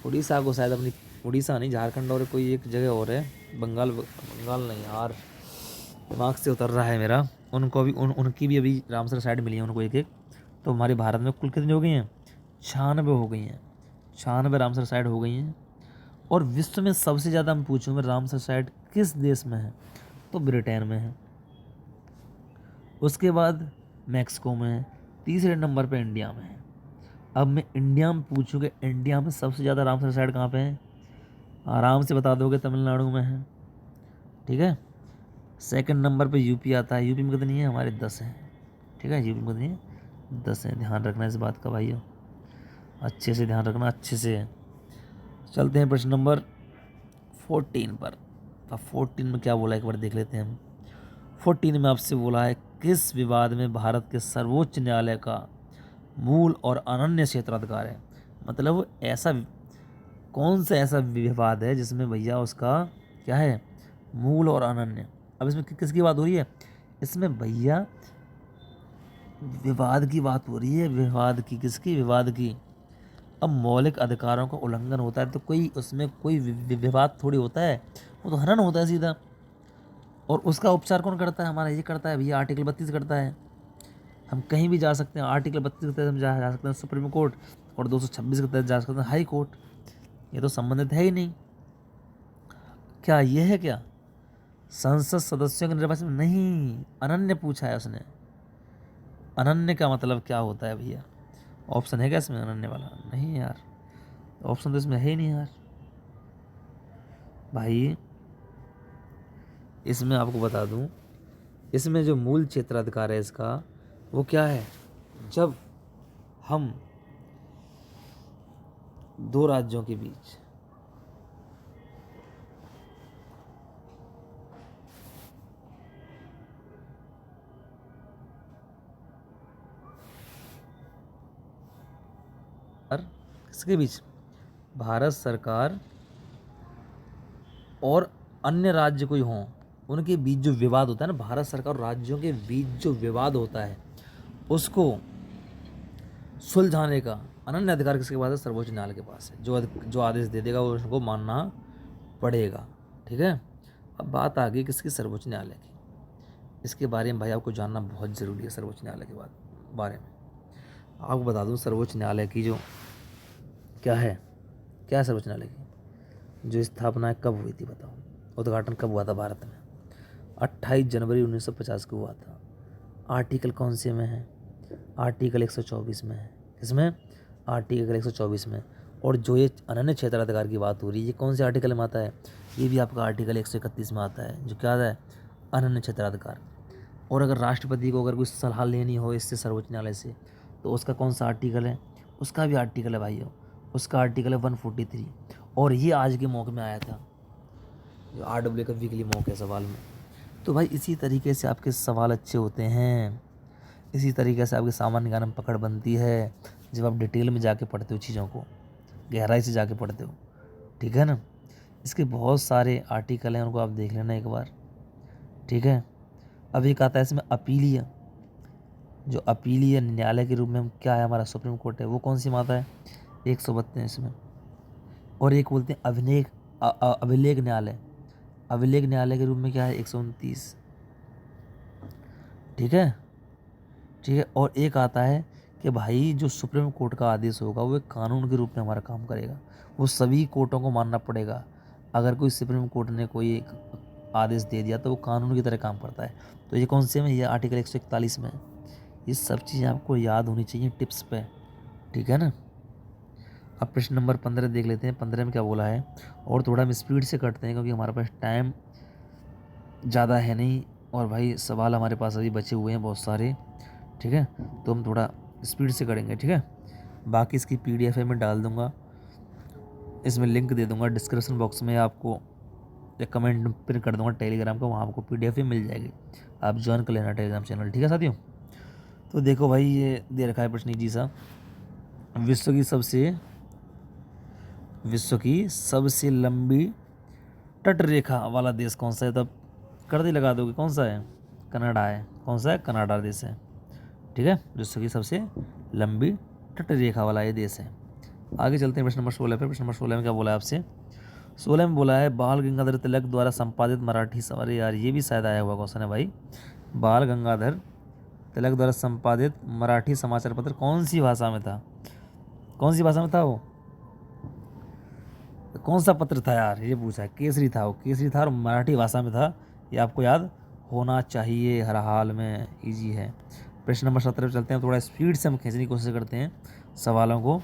उड़ीसा को शायद, अपनी उड़ीसा नहीं, झारखंड और कोई एक जगह और है, बंगाल, बंगाल नहीं यार, दिमाग से उतर रहा है मेरा। उनको भी उनकी भी अभी रामसर साइड मिली है उनको एक एक। तो हमारे भारत में कुल कितनी हो गई हैं, 96 हो गई हैं। 96 रामसर साइड हो गई हैं। और विश्व में सबसे ज़्यादा मैं पूछूँ, मैं रामसर साइट किस देश में है, तो ब्रिटेन में है। उसके बाद मैक्सिको में है। तीसरे नंबर पे इंडिया में है। अब मैं इंडिया में पूछूँ कि इंडिया में सबसे ज़्यादा रामसर साइट कहाँ पे है, आराम से बता दोगे, तमिलनाडु में है। ठीक है। सेकंड नंबर पे यूपी आता है। यूपी में कितनी है, हमारे 10 हैं। ठीक है, यूपी में कितनी है, 10 है। ध्यान रखना इस बात का भाइयों, अच्छे से ध्यान रखना, अच्छे से। चलते हैं प्रश्न नंबर 14 पर। अब 14 में क्या बोला एक बार देख लेते हैं हम। 14 में आपसे बोला है, किस विवाद में भारत के सर्वोच्च न्यायालय का मूल और अनन्य क्षेत्राधिकार है। मतलब ऐसा कौन सा ऐसा विवाद है जिसमें भैया उसका क्या है, मूल और अनन्य। अब इसमें किसकी बात हो रही है, इसमें भैया विवाद की बात हो रही है, विवाद की, किसकी, विवाद की। अब मौलिक अधिकारों का उल्लंघन होता है तो कोई उसमें कोई विवाद थोड़ी होता है, वो तो हनन होता है सीधा। और उसका उपचार कौन करता है, हमारा ये करता है भैया, आर्टिकल 32 करता है। हम कहीं भी जा सकते हैं, आर्टिकल 32 के तहत हम जा सकते हैं सुप्रीम कोर्ट, और 226 के तहत जा सकते हैं हाई कोर्ट। ये तो संबंधित है ही नहीं। क्या ये है क्या, संसद सदस्यों के निर्वाचन में, नहीं, अनन्य पूछा है उसने। अनन्य का मतलब क्या होता है भैया, ऑप्शन है क्या इसमें अनन्य वाला, नहीं यार, ऑप्शन तो इसमें है ही नहीं यार भाई। इसमें आपको बता दूं, इसमें जो मूल क्षेत्राधिकार है इसका, वो क्या है, जब हम दो राज्यों के बीच और किसके बीच, भारत सरकार और अन्य राज्य कोई हों, उनके बीच जो विवाद होता है ना, भारत सरकार और राज्यों के बीच जो विवाद होता है, उसको सुलझाने का अनन्य अधिकार किसके पास है, सर्वोच्च न्यायालय के पास है। जो आदेश दे देगा वो उसको मानना पड़ेगा। ठीक है। अब बात आ गई किसकी, सर्वोच्च न्यायालय की। इसके बारे में भाई आपको जानना बहुत ज़रूरी है। सर्वोच्च न्यायालय के बारे में आपको बता दूं, सर्वोच्च न्यायालय की जो क्या है, क्या है सर्वोच्च न्यायालय की जो स्थापना है कब हुई थी, बताओ। उद्घाटन कब हुआ था भारत में, 28 जनवरी 1950 को हुआ था। आर्टिकल कौन से में है, आर्टिकल 124 में है। किसमें, आर्टिकल 124 में। और जो ये अनन्य क्षेत्राधिकार की बात हो रही है, ये कौन से आर्टिकल में आता है, ये भी आपका आर्टिकल 131 में आता है, जो क्या आता है, अनन्य क्षेत्राधिकार। और अगर राष्ट्रपति को अगर कोई सलाह लेनी हो इससे, सर्वोच्च न्यायालय से, तो उसका कौन सा आर्टिकल है, उसका भी आर्टिकल है भाइयों, उसका आर्टिकल है 143। और ये आज के मौके में आया था, जो RWA का वीकली मॉक है सवाल में। तो भाई इसी तरीके से आपके सवाल अच्छे होते हैं, इसी तरीके से आपके सामान्य ज्ञान में पकड़ बनती है, जब आप डिटेल में जाके पढ़ते हो, चीज़ों को गहराई से जाके पढ़ते हो। ठीक है ना। इसके बहुत सारे आर्टिकल हैं, उनको आप देख लेना एक बार। ठीक है। अब एक आता है इसमें अपीलीय, जो अपीलीय न्यायालय के रूप में हम क्या है, हमारा सुप्रीम कोर्ट है, वो कौन सी माता है, 132 में। और एक बोलते हैं अभिलेख न्यायालय, अभिलेख न्यायालय के रूप में क्या है, 129। ठीक है। ठीक है। और एक आता है कि भाई जो सुप्रीम कोर्ट का आदेश होगा वो एक कानून के रूप में हमारा काम करेगा, वो सभी कोर्टों को मानना पड़ेगा। अगर कोई सुप्रीम कोर्ट ने कोई एक आदेश दे दिया तो वो कानून की तरह काम करता है। तो ये कौन से में, ये आर्टिकल 141 में। ये सब चीज़ें आपको याद होनी चाहिए टिप्स पे, ठीक है ना। अब प्रश्न नंबर 15 देख लेते हैं। 15 में क्या बोला है, और थोड़ा हम स्पीड से करते हैं क्योंकि हमारे पास टाइम ज़्यादा है नहीं, और भाई सवाल हमारे पास अभी बचे हुए हैं बहुत सारे, ठीक है। तो हम थोड़ा स्पीड से करेंगे, ठीक है। बाकी इसकी PDF है मैं डाल दूंगा, इसमें लिंक दे दूंगा डिस्क्रिप्शन बॉक्स में, आपको एक कमेंट पिन कर दूंगा टेलीग्राम का, वहाँ आपको PDF भी मिल जाएगी, आप ज्वाइन कर लेना टेलीग्राम चैनल, ठीक है साथियों। तो देखो भाई ये दे रखा है प्रश्न जी सा, विश्व की सबसे लंबी तट रेखा वाला देश कौन सा है। तब कर दे लगा दोगे, कौन सा है, कनाडा है। कौन सा है, कनाडा देश है, ठीक है। विश्व की सबसे लंबी तट रेखा वाला ये देश है। आगे चलते हैं प्रश्न नंबर 16 पे। प्रश्न नंबर 16 में क्या बोला है आपसे, 16 में बोला है बाल गंगाधर तिलक द्वारा संपादित मराठी अरे यार ये भी शायद आया हुआ क्वेश्चन है भाई। बाल गंगाधर तिलक द्वारा संपादित मराठी समाचार पत्र कौन सी भाषा में था, कौन सी भाषा में था वो, कौन सा पत्र था यार, ये पूछा है। केसरी था, वो केसरी था और मराठी भाषा में था, ये आपको याद होना चाहिए हर हाल में, इजी है। प्रश्न नंबर 17 पे चलते हैं, थोड़ा स्पीड से हम खींचने की कोशिश करते हैं सवालों को।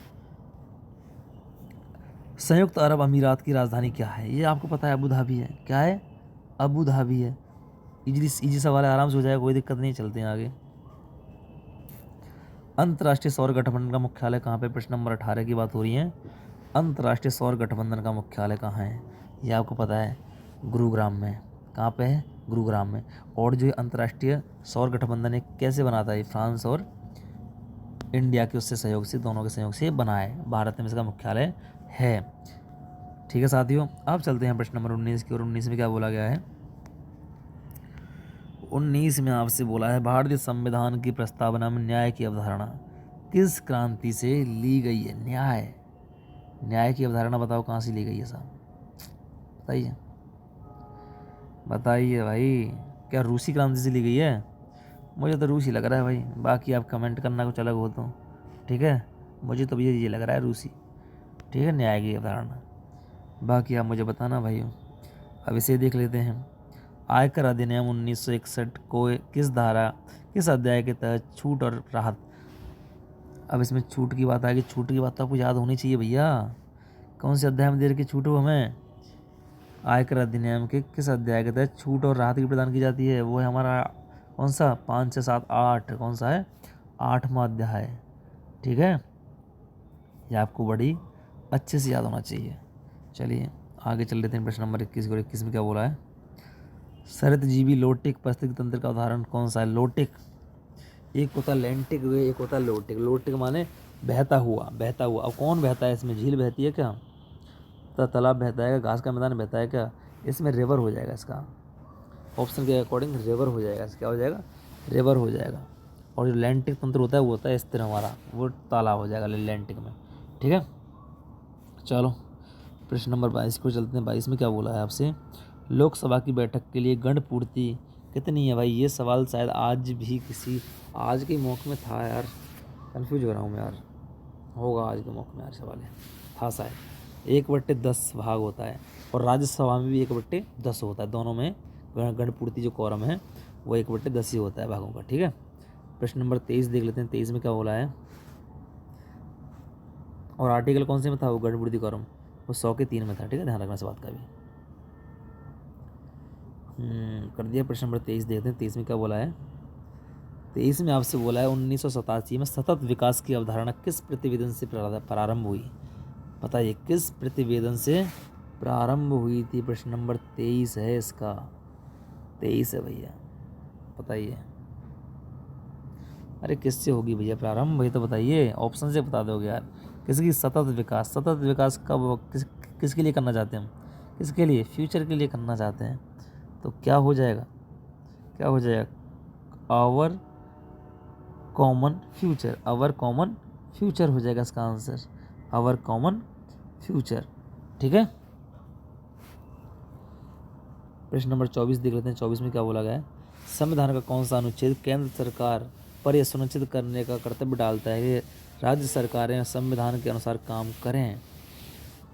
संयुक्त अरब अमीरात की राजधानी क्या है, ये आपको पता है अबू धाबी है। क्या है, अबू धाबी है। इजी सवाल है, आराम से हो जाएगा, कोई दिक्कत नहीं। चलते हैं आगे। अंतर्राष्ट्रीय सौर गठबंधन का मुख्यालय कहाँ पे, प्रश्न नंबर 18 की बात हो रही है। अंतर्राष्ट्रीय सौर गठबंधन का मुख्यालय कहाँ है, ये आपको पता है गुरुग्राम में। कहाँ पे है, गुरुग्राम में। और जो अंतर्राष्ट्रीय सौर गठबंधन है कैसे बनाता है, फ्रांस और इंडिया के उससे सहयोग से, दोनों के सहयोग से बना है, भारत में इसका मुख्यालय है, ठीक है साथियों। अब चलते हैं प्रश्न नंबर 19 की, और 19 में क्या बोला गया है। 19 में आपसे बोला है भारतीय संविधान की प्रस्तावना में न्याय की अवधारणा किस क्रांति से ली गई है। न्याय की अवधारणा बताओ कहाँ से ली गई है साहब, बताइए बताइए भाई। क्या रूसी क्रांति से ली गई है, मुझे तो रूसी लग रहा है भाई, बाकी आप कमेंट करना कुछ अलग हो तो, ठीक है। मुझे तो भैया ये लग रहा है रूसी, ठीक है, न्याय की अवधारणा। बाकी आप मुझे बताना भाइयों। अब इसे देख लेते हैं। आयकर अधिनियम 1961 को किस अध्याय के तहत छूट और राहत। अब इसमें छूट की बात आएगी, छूट की बात तो आपको याद होनी चाहिए भैया, कौन से अध्याय में दे रखी छूट हो हमें। आयकर अधिनियम के किस अध्याय के तहत छूट और राहत की प्रदान की जाती है, वो है हमारा कौन सा, 5, 6, 7, 8, कौन सा है, 8वां अध्याय, ठीक है। ये आपको बड़ी अच्छे से याद होना चाहिए। चलिए आगे चल लेते हैं प्रश्न नंबर 21 को। 21 में क्या बोला है, सरतजीवी लोटिक पारिस्थितिक तंत्र का उदाहरण कौन सा है। लोटिक, एक होता लेंटिक, एक होता लोटिक। लोटिक माने बहता हुआ, बहता हुआ। अब कौन बहता है इसमें, झील बहती है क्या, तालाब बहता है, घास का मैदान बहता है क्या, इसमें रिवर हो जाएगा इसका, ऑप्शन के अकॉर्डिंग रिवर हो जाएगा, क्या हो जाएगा, रिवर हो जाएगा। और जो लैंटिक तंत्र होता है वो होता है स्थिर हमारा, वो तालाब हो जाएगा लैंटिक में, ठीक है। चलो प्रश्न नंबर 22 को चलते हैं। 22 में क्या बोला है आपसे, लोकसभा की बैठक के लिए गण पूर्ति कितनी है। भाई ये सवाल शायद आज भी किसी आज के मौके में था यार, कंफ्यूज हो रहा हूँ मैं यार, होगा आज के मौके में यार सवाल है, था शायद। 1/10 भाग होता है, और राज्यसभा में भी 1/10 होता है, दोनों में गण पूर्ति जो कॉरम है वो 1/10 ही होता है भागों का, ठीक है। प्रश्न नंबर 23 देख लेते हैं। 23 में क्या बोला है, और आर्टिकल कौन से में था वो गण पूर्ति कॉरम, वो 100 के 3 में था, ठीक है, ध्यान रखना इस बात का भी। कर दिया। प्रश्न नंबर 23 देखते हैं। 23 में क्या बोला है, 23 में आपसे बोला है 1987 में सतत विकास की अवधारणा किस प्रतिवेदन से प्रारंभ हुई, बताइए किस प्रतिवेदन से प्रारंभ हुई थी। प्रश्न नंबर 23 है इसका, 23 है भैया, बताइए। अरे किससे होगी भैया प्रारंभ, भैया तो बताइए, ऑप्शन से बता दोगे यार। किसकी, सतत विकास। सतत विकास कब किसके लिए करना चाहते हैं हम, किसके लिए, फ्यूचर के लिए करना चाहते हैं, तो क्या हो जाएगा, क्या हो जाएगा, our common future, our common future हो जाएगा इसका आंसर, आवर कॉमन फ्यूचर, ठीक है। प्रश्न नंबर 24 देख लेते हैं। 24 में क्या बोला गया है, संविधान का कौन सा अनुच्छेद केंद्र सरकार पर यह सुनिश्चित करने का कर्तव्य डालता है कि राज्य सरकारें संविधान के अनुसार काम करें।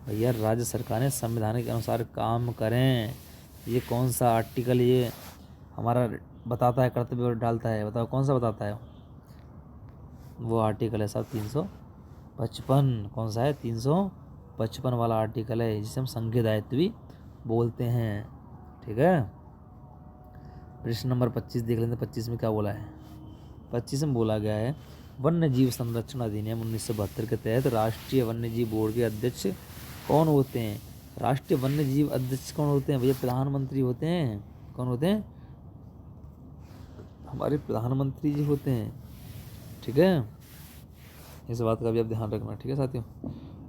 भैया राज्य सरकारें संविधान के अनुसार काम करें। ये कौन सा आर्टिकल ये हमारा बताता है, कर्तव्य डालता है? बताओ कौन सा बताता है? वो आर्टिकल है साहब 355। कौन सा है? 355 वाला आर्टिकल है, जिसे हम संघीय दायित्व भी बोलते हैं। ठीक है। प्रश्न नंबर 25 देख लेते हैं। 25 में क्या बोला है? 25 में बोला गया है वन्य जीव संरक्षण अधिनियम 1972 के तहत राष्ट्रीय वन्य जीव बोर्ड के अध्यक्ष कौन होते हैं? राष्ट्रीय वन्य जीव अध्यक्ष कौन होते हैं? भैया प्रधानमंत्री होते हैं। कौन होते हैं? हमारे प्रधानमंत्री जी होते हैं। ठीक है, इस बात का भी आप ध्यान रखना। ठीक है साथियों।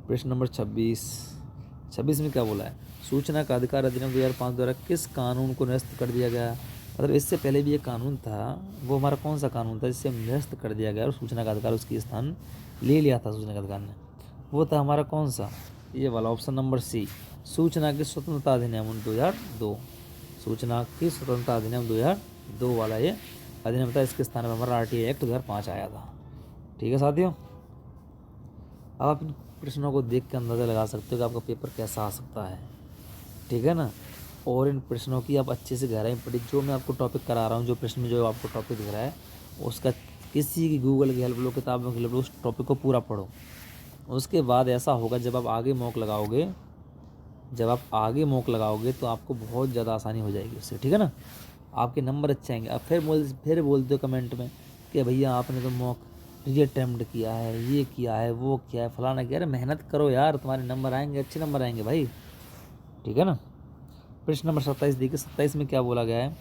प्रश्न नंबर 26 में क्या बोला है? सूचना का अधिकार अधिनियम 2005 द्वारा किस कानून को निरस्त कर दिया गया? मतलब इससे पहले भी एक कानून था, वो हमारा कौन सा कानून था जिससे निरस्त कर दिया गया और सूचना का अधिकार उसकी स्थान ले लिया था सूचना का अधिकार ने? वो था हमारा कौन सा? ये वाला ऑप्शन नंबर सी, सूचना की स्वतंत्रता अधिनियम 2002। सूचना की स्वतंत्रता अधिनियम 2002 वाला ये अधिनियम था। इसके स्थान पर हमारा RTI एक्ट 2005 आया था। ठीक है साथियों। अब आप इन प्रश्नों को देख के अंदाज़ा लगा सकते हो कि आपका पेपर कैसा आ सकता है। ठीक है ना। और इन प्रश्नों की आप अच्छे से गहराई पढ़ी। जो मैं आपको टॉपिक करा रहा हूँ, जो प्रश्न में जो आपको टॉपिक दिख रहा है, उसका किसी की गूगल की हेल्प लो, किताबों की हेल्प लो, उस टॉपिक को पूरा पढ़ो। उसके बाद ऐसा होगा जब आप आगे मॉक लगाओगे तो आपको बहुत ज़्यादा आसानी हो जाएगी उससे। ठीक है ना। आपके नंबर अच्छे आएंगे। आप फिर बोलते हो कमेंट में कि भैया आपने तो मॉक रीअटेम्प्ट किया है, ये किया है, वो किया है, फलाना किया। अरे मेहनत करो यार, तुम्हारे नंबर आएंगे, अच्छे नंबर आएंगे भाई। ठीक है ना। प्रश्न नंबर 27 देखिए। 27 में क्या बोला गया है?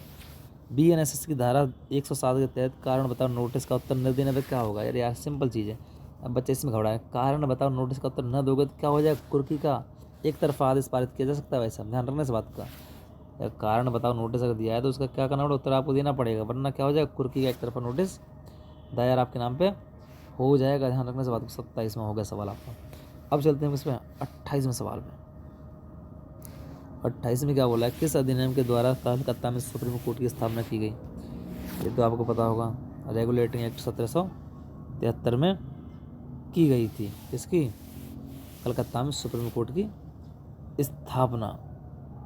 BNSS की धारा 107 के तहत कारण बताओ नोटिस का उत्तर न देने पर क्या होगा? यार सिंपल चीज़ है। अब बच्चे इसमें घबरा है। कारण बताओ नोटिस का उत्तर न दोगे तो क्या हो जाएगा? कुर्की का एक तरफा आदेश पारित किया जा सकता है। वैसा ध्यान रखना इस बात का। या कारण बताओ नोटिस अगर दिया है तो उसका क्या करना पड़ेगा? उत्तर आपको देना पड़ेगा, वरना क्या हो जाएगा? कुर्की का एक तरफा नोटिस दायर आपके नाम पे हो जाएगा। ध्यान रखना इस बात को। 27 में हो गया सवाल आपका। अब चलते हैं इसमें 28वें सवाल में। 28 में क्या बोला है? किस अधिनियम के द्वारा कलकत्ता में सुप्रीम कोर्ट की स्थापना की गई? ये तो आपको पता होगा। रेगुलेटिंग एक्ट 1773 में की गई थी। किसकी? कलकत्ता में सुप्रीम कोर्ट की स्थापना।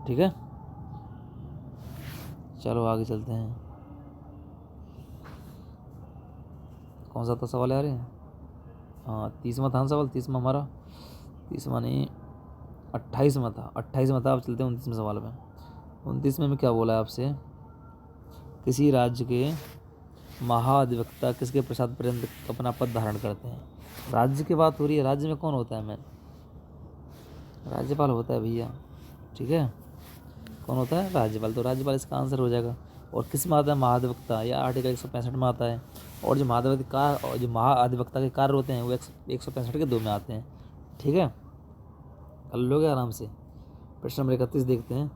ठीक है, चलो आगे चलते हैं। कौन सा था सवाल यार? हाँ 30वां था सवाल। 30वां हमारा, 30वां नहीं 28वां था। 28वां था। अब चलते हैं 29वें सवाल में। 29वें में क्या बोला है आपसे? किसी राज्य के महाधिवक्ता किसके प्रसाद पर्यंत अपना पद धारण करते हैं? राज्य की बात हो रही है। राज्य में कौन होता है? मैं राज्यपाल होता है भैया। ठीक है, कौन होता है? राज्यपाल। तो राज्यपाल इसका आंसर हो जाएगा। और किस में आता है? महाधिवक्ता। या आर्टिकल 165 में आता है। और जो महाधिवक्ता के कार्य होते हैं वो 165 के 2 में आते हैं। ठीक है, कर लोगे आराम से। प्रश्न नंबर 31 देखते हैं।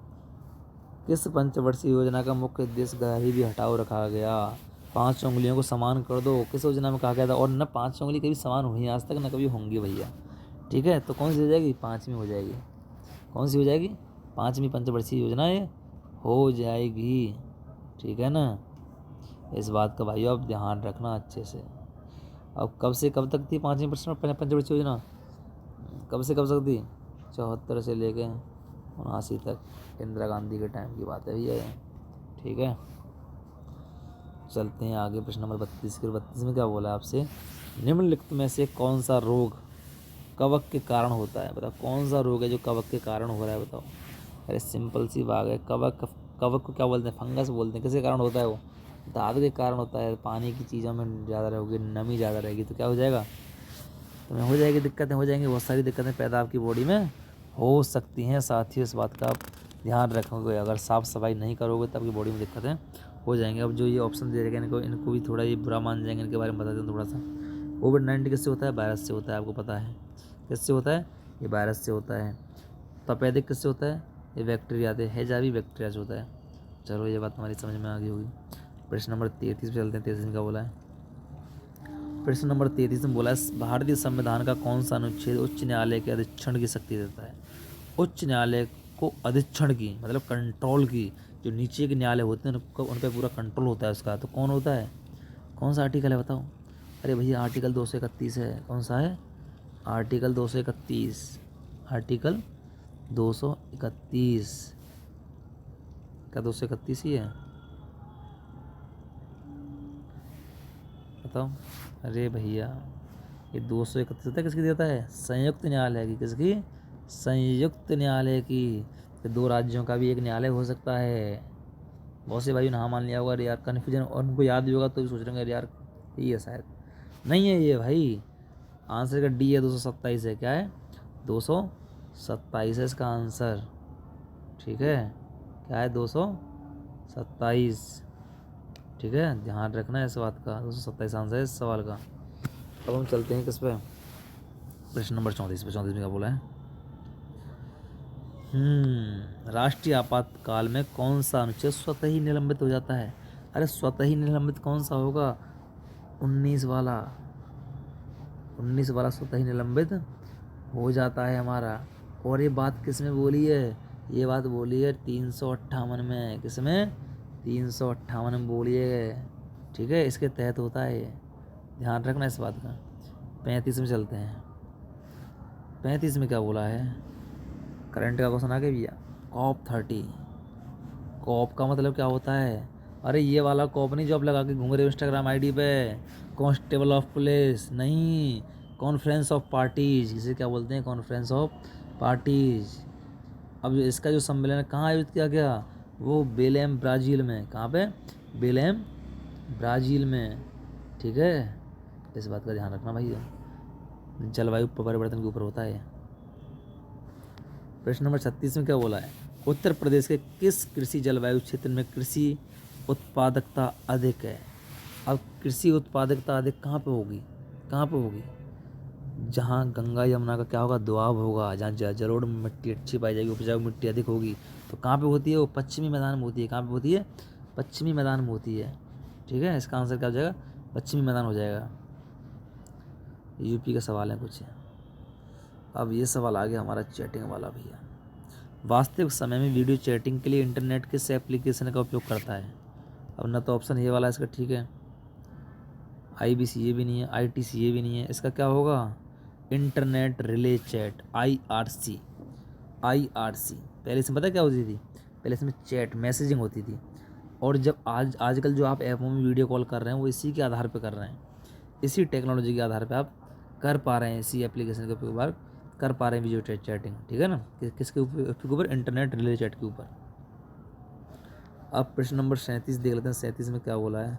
किस पंचवर्षीय योजना का मुख्य उद्देश्य गरीबी हटाओ रखा गया? 5 उंगलियों को समान कर दो, किस योजना में कहा गया था? और न 5 उंगली कभी समान हुई आज तक, न कभी होंगी भैया। ठीक है, तो कौन सी हो जाएगी? 5वीं हो जाएगी। कौन सी हो जाएगी? 5वीं पंचवर्षीय योजना ये हो जाएगी। ठीक है ना। इस बात का भाइयों आप ध्यान रखना अच्छे से। अब कब से कब तक थी 5वीं पंचवर्षीय योजना? कब से कब तक थी? 74 से लेके 79 तक, इंदिरा गांधी के टाइम की बात है भैया ये। ठीक है, चलते हैं आगे। प्रश्न नंबर 32 के 32 में क्या बोला है आपसे? निम्नलिखित में से कौन सा रोग कवक के कारण होता है? बताओ कौन सा रोग है जो कवक के कारण हो रहा है? बताओ। अरे सिंपल सी बात है। कवक को क्या बोलते हैं? फंगस बोलते हैं। किसके कारण होता है वो? धातु के कारण होता है। पानी की चीज़ों में ज़्यादा रहोगे, नमी ज़्यादा रहेगी तो क्या हो जाएगा? तुम्हें हो जाएगी दिक्कतें, हो जाएंगी। बहुत सारी दिक्कतें पैदा आपकी बॉडी में हो सकती हैं। साथ ही इस बात का आप ध्यान रखोगे। अगर साफ़ सफाई नहीं करोगे तो आपकी बॉडी में दिक्कतें हो जाएंगी। अब जो ये ऑप्शन दे रखे हैं इनको भी थोड़ा ये बुरा मान जाएंगे। इनके बारे में बता दें थोड़ा सा। कोविड-19 किससे होता है? वायरस से होता है। आपको पता है किससे होता है? ये वायरस से होता है। तपेदिक किससे होता है? ये बैक्टीरिया से, हैजावी बैक्टीरिया से होता है। चलो ये बात हमारी समझ में आ गई होगी। प्रश्न नंबर 33 पे चलते हैं। 33 में क्या बोला है? प्रश्न नंबर 33 में बोला है भारतीय संविधान का कौन सा अनुच्छेद उच्च न्यायालय के अधीक्षण की शक्ति देता है? उच्च न्यायालय को अधीक्षण की मतलब कंट्रोल की, जो नीचे के न्यायालय होते हैं उन पर पूरा कंट्रोल होता है उसका। तो कौन होता है? कौन सा आर्टिकल है बताओ? अरे भैया आर्टिकल 231 है। कौन सा है? आर्टिकल 231। आर्टिकल 231। क्या 231 ही है? बताओ। अरे भैया ये 231 किसकी देता है? संयुक्त न्यायालय की। किसकी? संयुक्त न्यायालय की। तो दो राज्यों का भी एक न्यायालय हो सकता है। बहुत से भाई ने हाँ मान लिया होगा, अरे यार कन्फ्यूजन, और उनको याद भी होगा तो भी सोच रहे होंगे अरे यार यही है शायद। नहीं है ये भाई, आंसर का डी है, 227 है। क्या है? 227 है इसका आंसर। ठीक है, क्या है? 227। ठीक है, ध्यान रखना है इस बात का। 227 आंसर है इस सवाल का। अब हम चलते हैं किस पे? प्रश्न नंबर 34 पे। 34 में क्या बोला है? राष्ट्रीय आपातकाल में कौन सा अनुच्छेद स्वतः ही निलंबित हो जाता है? अरे स्वतः ही निलंबित कौन सा होगा? 19 वाला। 19 वाला स्वतः ही निलंबित हो जाता है हमारा। और ये बात किस में बोली है? ये बात बोली है 358 में। किस में? 358 में बोली है। ठीक है, इसके तहत होता है ये, ध्यान रखना इस बात का। 35 में चलते हैं। 35 में क्या बोला है? करंट का क्वेश्चन आ गया भैया। कॉप 30। कॉप का मतलब क्या होता है? अरे ये वाला कॉप नहीं जो आप लगा के घूम रहे हो इंस्टाग्राम आईडी पे। कांस्टेबल ऑफ पुलिस नहीं, कॉन्फ्रेंस ऑफ पार्टीज। इसे क्या बोलते हैं? Conference of parties. अब इसका जो सम्मेलन कहाँ आयोजित किया गया? वो बेलेम ब्राज़ील में। कहाँ पे? बेलेम ब्राज़ील में। ठीक है, इस बात का ध्यान रखना भैया, जलवायु परिवर्तन के ऊपर होता है। प्रश्न नंबर 36 में क्या बोला है? उत्तर प्रदेश के किस कृषि जलवायु क्षेत्र में कृषि उत्पादकता अधिक है? अब कृषि उत्पादकता अधिक कहाँ पे होगी? कहाँ पे होगी? जहाँ गंगा यमुना का क्या होगा? दुआब होगा, जहाँ जलोढ़ मिट्टी अच्छी पाई जाएगी, उपजाऊ मिट्टी अधिक होगी। तो कहाँ पे होती है? वो पश्चिमी मैदान में होती है। कहाँ पे होती है? पश्चिमी मैदान में होती है। ठीक है, इसका आंसर क्या हो जाएगा? पश्चिमी मैदान हो जाएगा। यूपी का सवाल है कुछ। अब ये सवाल आ गया हमारा चैटिंग वाला भैया। वास्तविक समय में वीडियो चैटिंग के लिए इंटरनेट किस एप्लीकेशन का उपयोग करता है? अब ना तो ऑप्शन ये वाला इसका ठीक है, IBC ये भी नहीं है, ITC ये भी नहीं है, इसका क्या होगा? Internet relay chat, IRC। IRC पहले इसमें पता क्या होती थी? पहले इसमें चैट मैसेजिंग होती थी। और जब आजकल जो आप ऐपों में वीडियो कॉल कर रहे हैं वो इसी के आधार पर कर रहे हैं, इसी टेक्नोलॉजी के आधार पर आप कर पा रहे हैं, इसी एप्लीकेशन के उपयोग कर पा रहे हैं वीडियो चैटिंग। ठीक है ना, किसके ऊपर? इंटरनेट रिले चैट के ऊपर। अब प्रश्न नंबर 37 देख लेते हैं। 37 में क्या बोला है?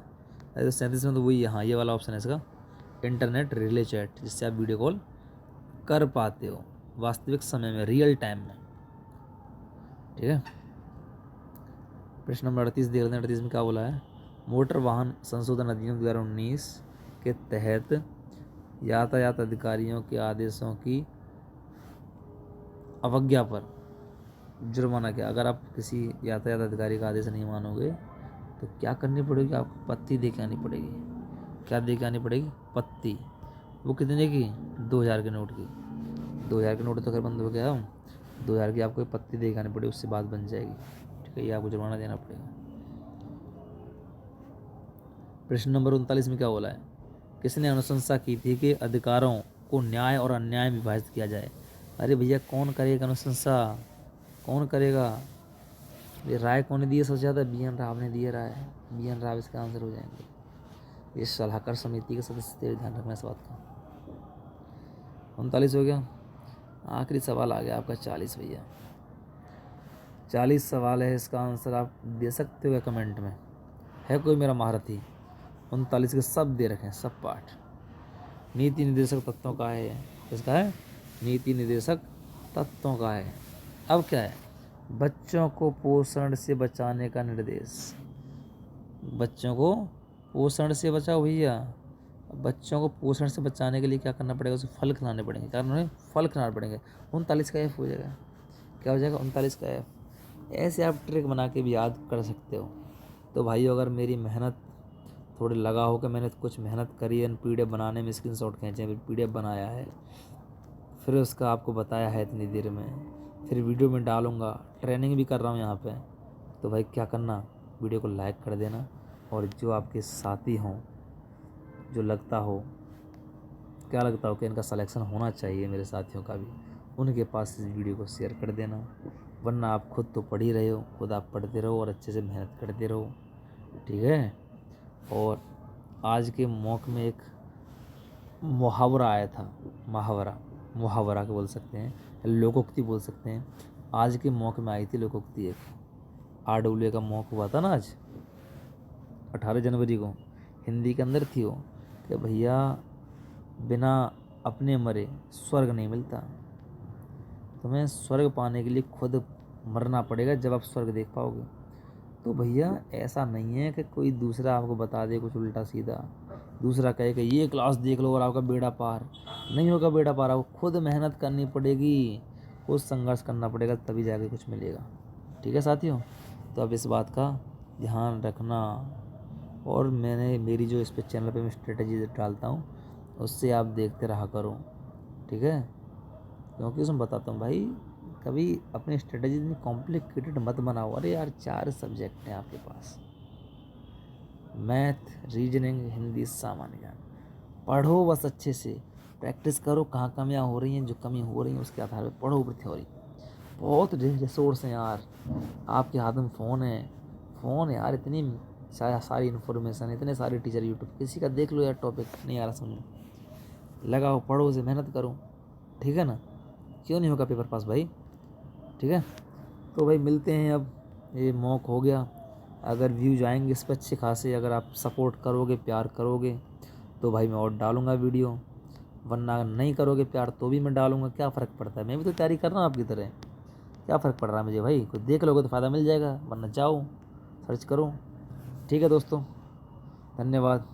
अरे 37 में तो वही, हाँ ये वाला ऑप्शन है इसका, इंटरनेट रिले चैट, जिससे आप वीडियो कॉल कर पाते हो वास्तविक समय में, रियल टाइम में। ठीक है, प्रश्न नंबर 38 देख लेते हैं। 38 में क्या बोला है? मोटर वाहन संशोधन अधिनियम 2019 के तहत यातायात अधिकारियों के आदेशों की अवज्ञा पर जुर्माना क्या? अगर आप किसी यातायात अधिकारी का आदेश नहीं मानोगे तो क्या करनी पड़ेगी? आपको पत्ती दे के आनी पड़ेगी। क्या दे के आनी पड़ेगी? पत्ती। वो कितने की? 2000 के नोट की। 2000 के नोट तो खैर बंद हो गया, 2000 की आपको पत्ती दे के आनी पड़ेगी, उससे बात बन जाएगी। ठीक है, ये आपको जुर्माना देना पड़ेगा। प्रश्न नंबर 39 में क्या बोला है? किसने अनुशंसा की थी कि अधिकारों को न्याय और अन्याय में विभाजित किया जाए? अरे भैया कौन करेगा अनुशंसा? कौन करेगा? ये राय कौन ने दी है सबसे ज़्यादा? BN राव ने दी है राय। BN राव इसका आंसर हो जाएंगे। ये सलाहकार समिति के सदस्य थे, ध्यान रखना इस बात का। 39 हो गया। आखिरी सवाल आ गया आपका 40 भैया। 40 सवाल है, इसका आंसर आप दे सकते हो कमेंट में। है कोई मेरा महारथी? 39 के सब दे रखे हैं, सब पाठ। नीति निर्देशक तत्वों का है, किसका है? नीति निर्देशक तत्वों का है। अब क्या है? बच्चों को पोषण से बचाने का निर्देश। बच्चों को पोषण से बचाओ भैया। बच्चों को पोषण से बचाने के लिए क्या करना पड़ेगा? उसे फल खिलाने पड़ेंगे। क्या करना है? फल खिलाने पड़ेंगे। 39 का F हो जाएगा। क्या हो जाएगा? 39 का F। ऐसे आप ट्रिक बना के भी याद कर सकते हो। तो भाई अगर मेरी मेहनत थोड़ी लगा हो कि मैंने कुछ मेहनत करी है PDF बनाने में, स्क्रीनशॉट खींचे, फिर PDF बनाया है, फिर उसका आपको बताया है इतनी देर में, फिर वीडियो में डालूँगा, ट्रेनिंग भी कर रहा हूँ यहाँ पे, तो भाई क्या करना? वीडियो को लाइक कर देना, और जो आपके साथी हों जो लगता हो, क्या लगता हो कि इनका सिलेक्शन होना चाहिए मेरे साथियों का भी, उनके पास इस वीडियो को शेयर कर देना। वरना आप खुद तो पढ़ ही रहे हो, खुद आप पढ़ते रहो और अच्छे से मेहनत करते रहो, ठीक है। और आज के मॉक में एक मुहावरा आया था, मुहावरा के बोल सकते हैं, लोकोक्ति बोल सकते हैं। आज के मॉक में आई थी लोकोक्ति एक, RWA का मॉक हुआ था ना आज 18 जनवरी को, हिंदी के अंदर थी वो कि भैया बिना अपने मरे स्वर्ग नहीं मिलता, तुम्हें स्वर्ग पाने के लिए खुद मरना पड़ेगा, जब आप स्वर्ग देख पाओगे। तो भैया ऐसा नहीं है कि कोई दूसरा आपको बता दे कुछ उल्टा सीधा, दूसरा कहे कि ये क्लास देख लो और आपका बेड़ा पार। नहीं होगा बेड़ा पार, आपको खुद मेहनत करनी पड़ेगी, खुद संघर्ष करना पड़ेगा, तभी जाके कुछ मिलेगा, ठीक है साथियों। तो अब इस बात का ध्यान रखना। और मेरी जो इस पे चैनल पे मैं स्ट्रेटजी डालता हूँ उससे आप देखते रहा करो, ठीक है। क्योंकि उसमें बताता हूँ भाई, कभी अपनी स्ट्रेटजी इतनी कॉम्प्लिकेटेड मत बनाओ। अरे यार 4 सब्जेक्ट हैं आपके पास, मैथ, रीजनिंग, हिंदी, सामान्य ज्ञान। पढ़ो बस अच्छे से, प्रैक्टिस करो, कहाँ कमियाँ हो रही हैं, जो कमी हो रही हैं उसके आधार पर पढ़ो ऊपर थ्योरी। बहुत रिसोर्स हैं यार, आपके हाथ में फ़ोन यार, इतनी सारी इन्फॉर्मेशन, इतने सारे टीचर यूट्यूब, किसी का देख लो यार, टॉपिक नहीं आ रहा समझ में, लगाओ, पढ़ो, उसे मेहनत करो, ठीक है ना। क्यों नहीं होगा पेपर पास भाई, ठीक है। तो भाई मिलते हैं, अब ये मॉक हो गया। अगर व्यूज आएंगे इस पर अच्छे खासे, अगर आप सपोर्ट करोगे, प्यार करोगे, तो भाई मैं और डालूँगा वीडियो, वरना नहीं करोगे प्यार तो भी मैं डालूँगा, क्या फ़र्क पड़ता है। मैं भी तो तैयारी कर रहा हूँ आपकी तरह, क्या फ़र्क पड़ रहा है मुझे भाई। कुछ देख लोगे तो फ़ायदा मिल जाएगा, वरना जाओ सर्च करो, ठीक है दोस्तों, धन्यवाद।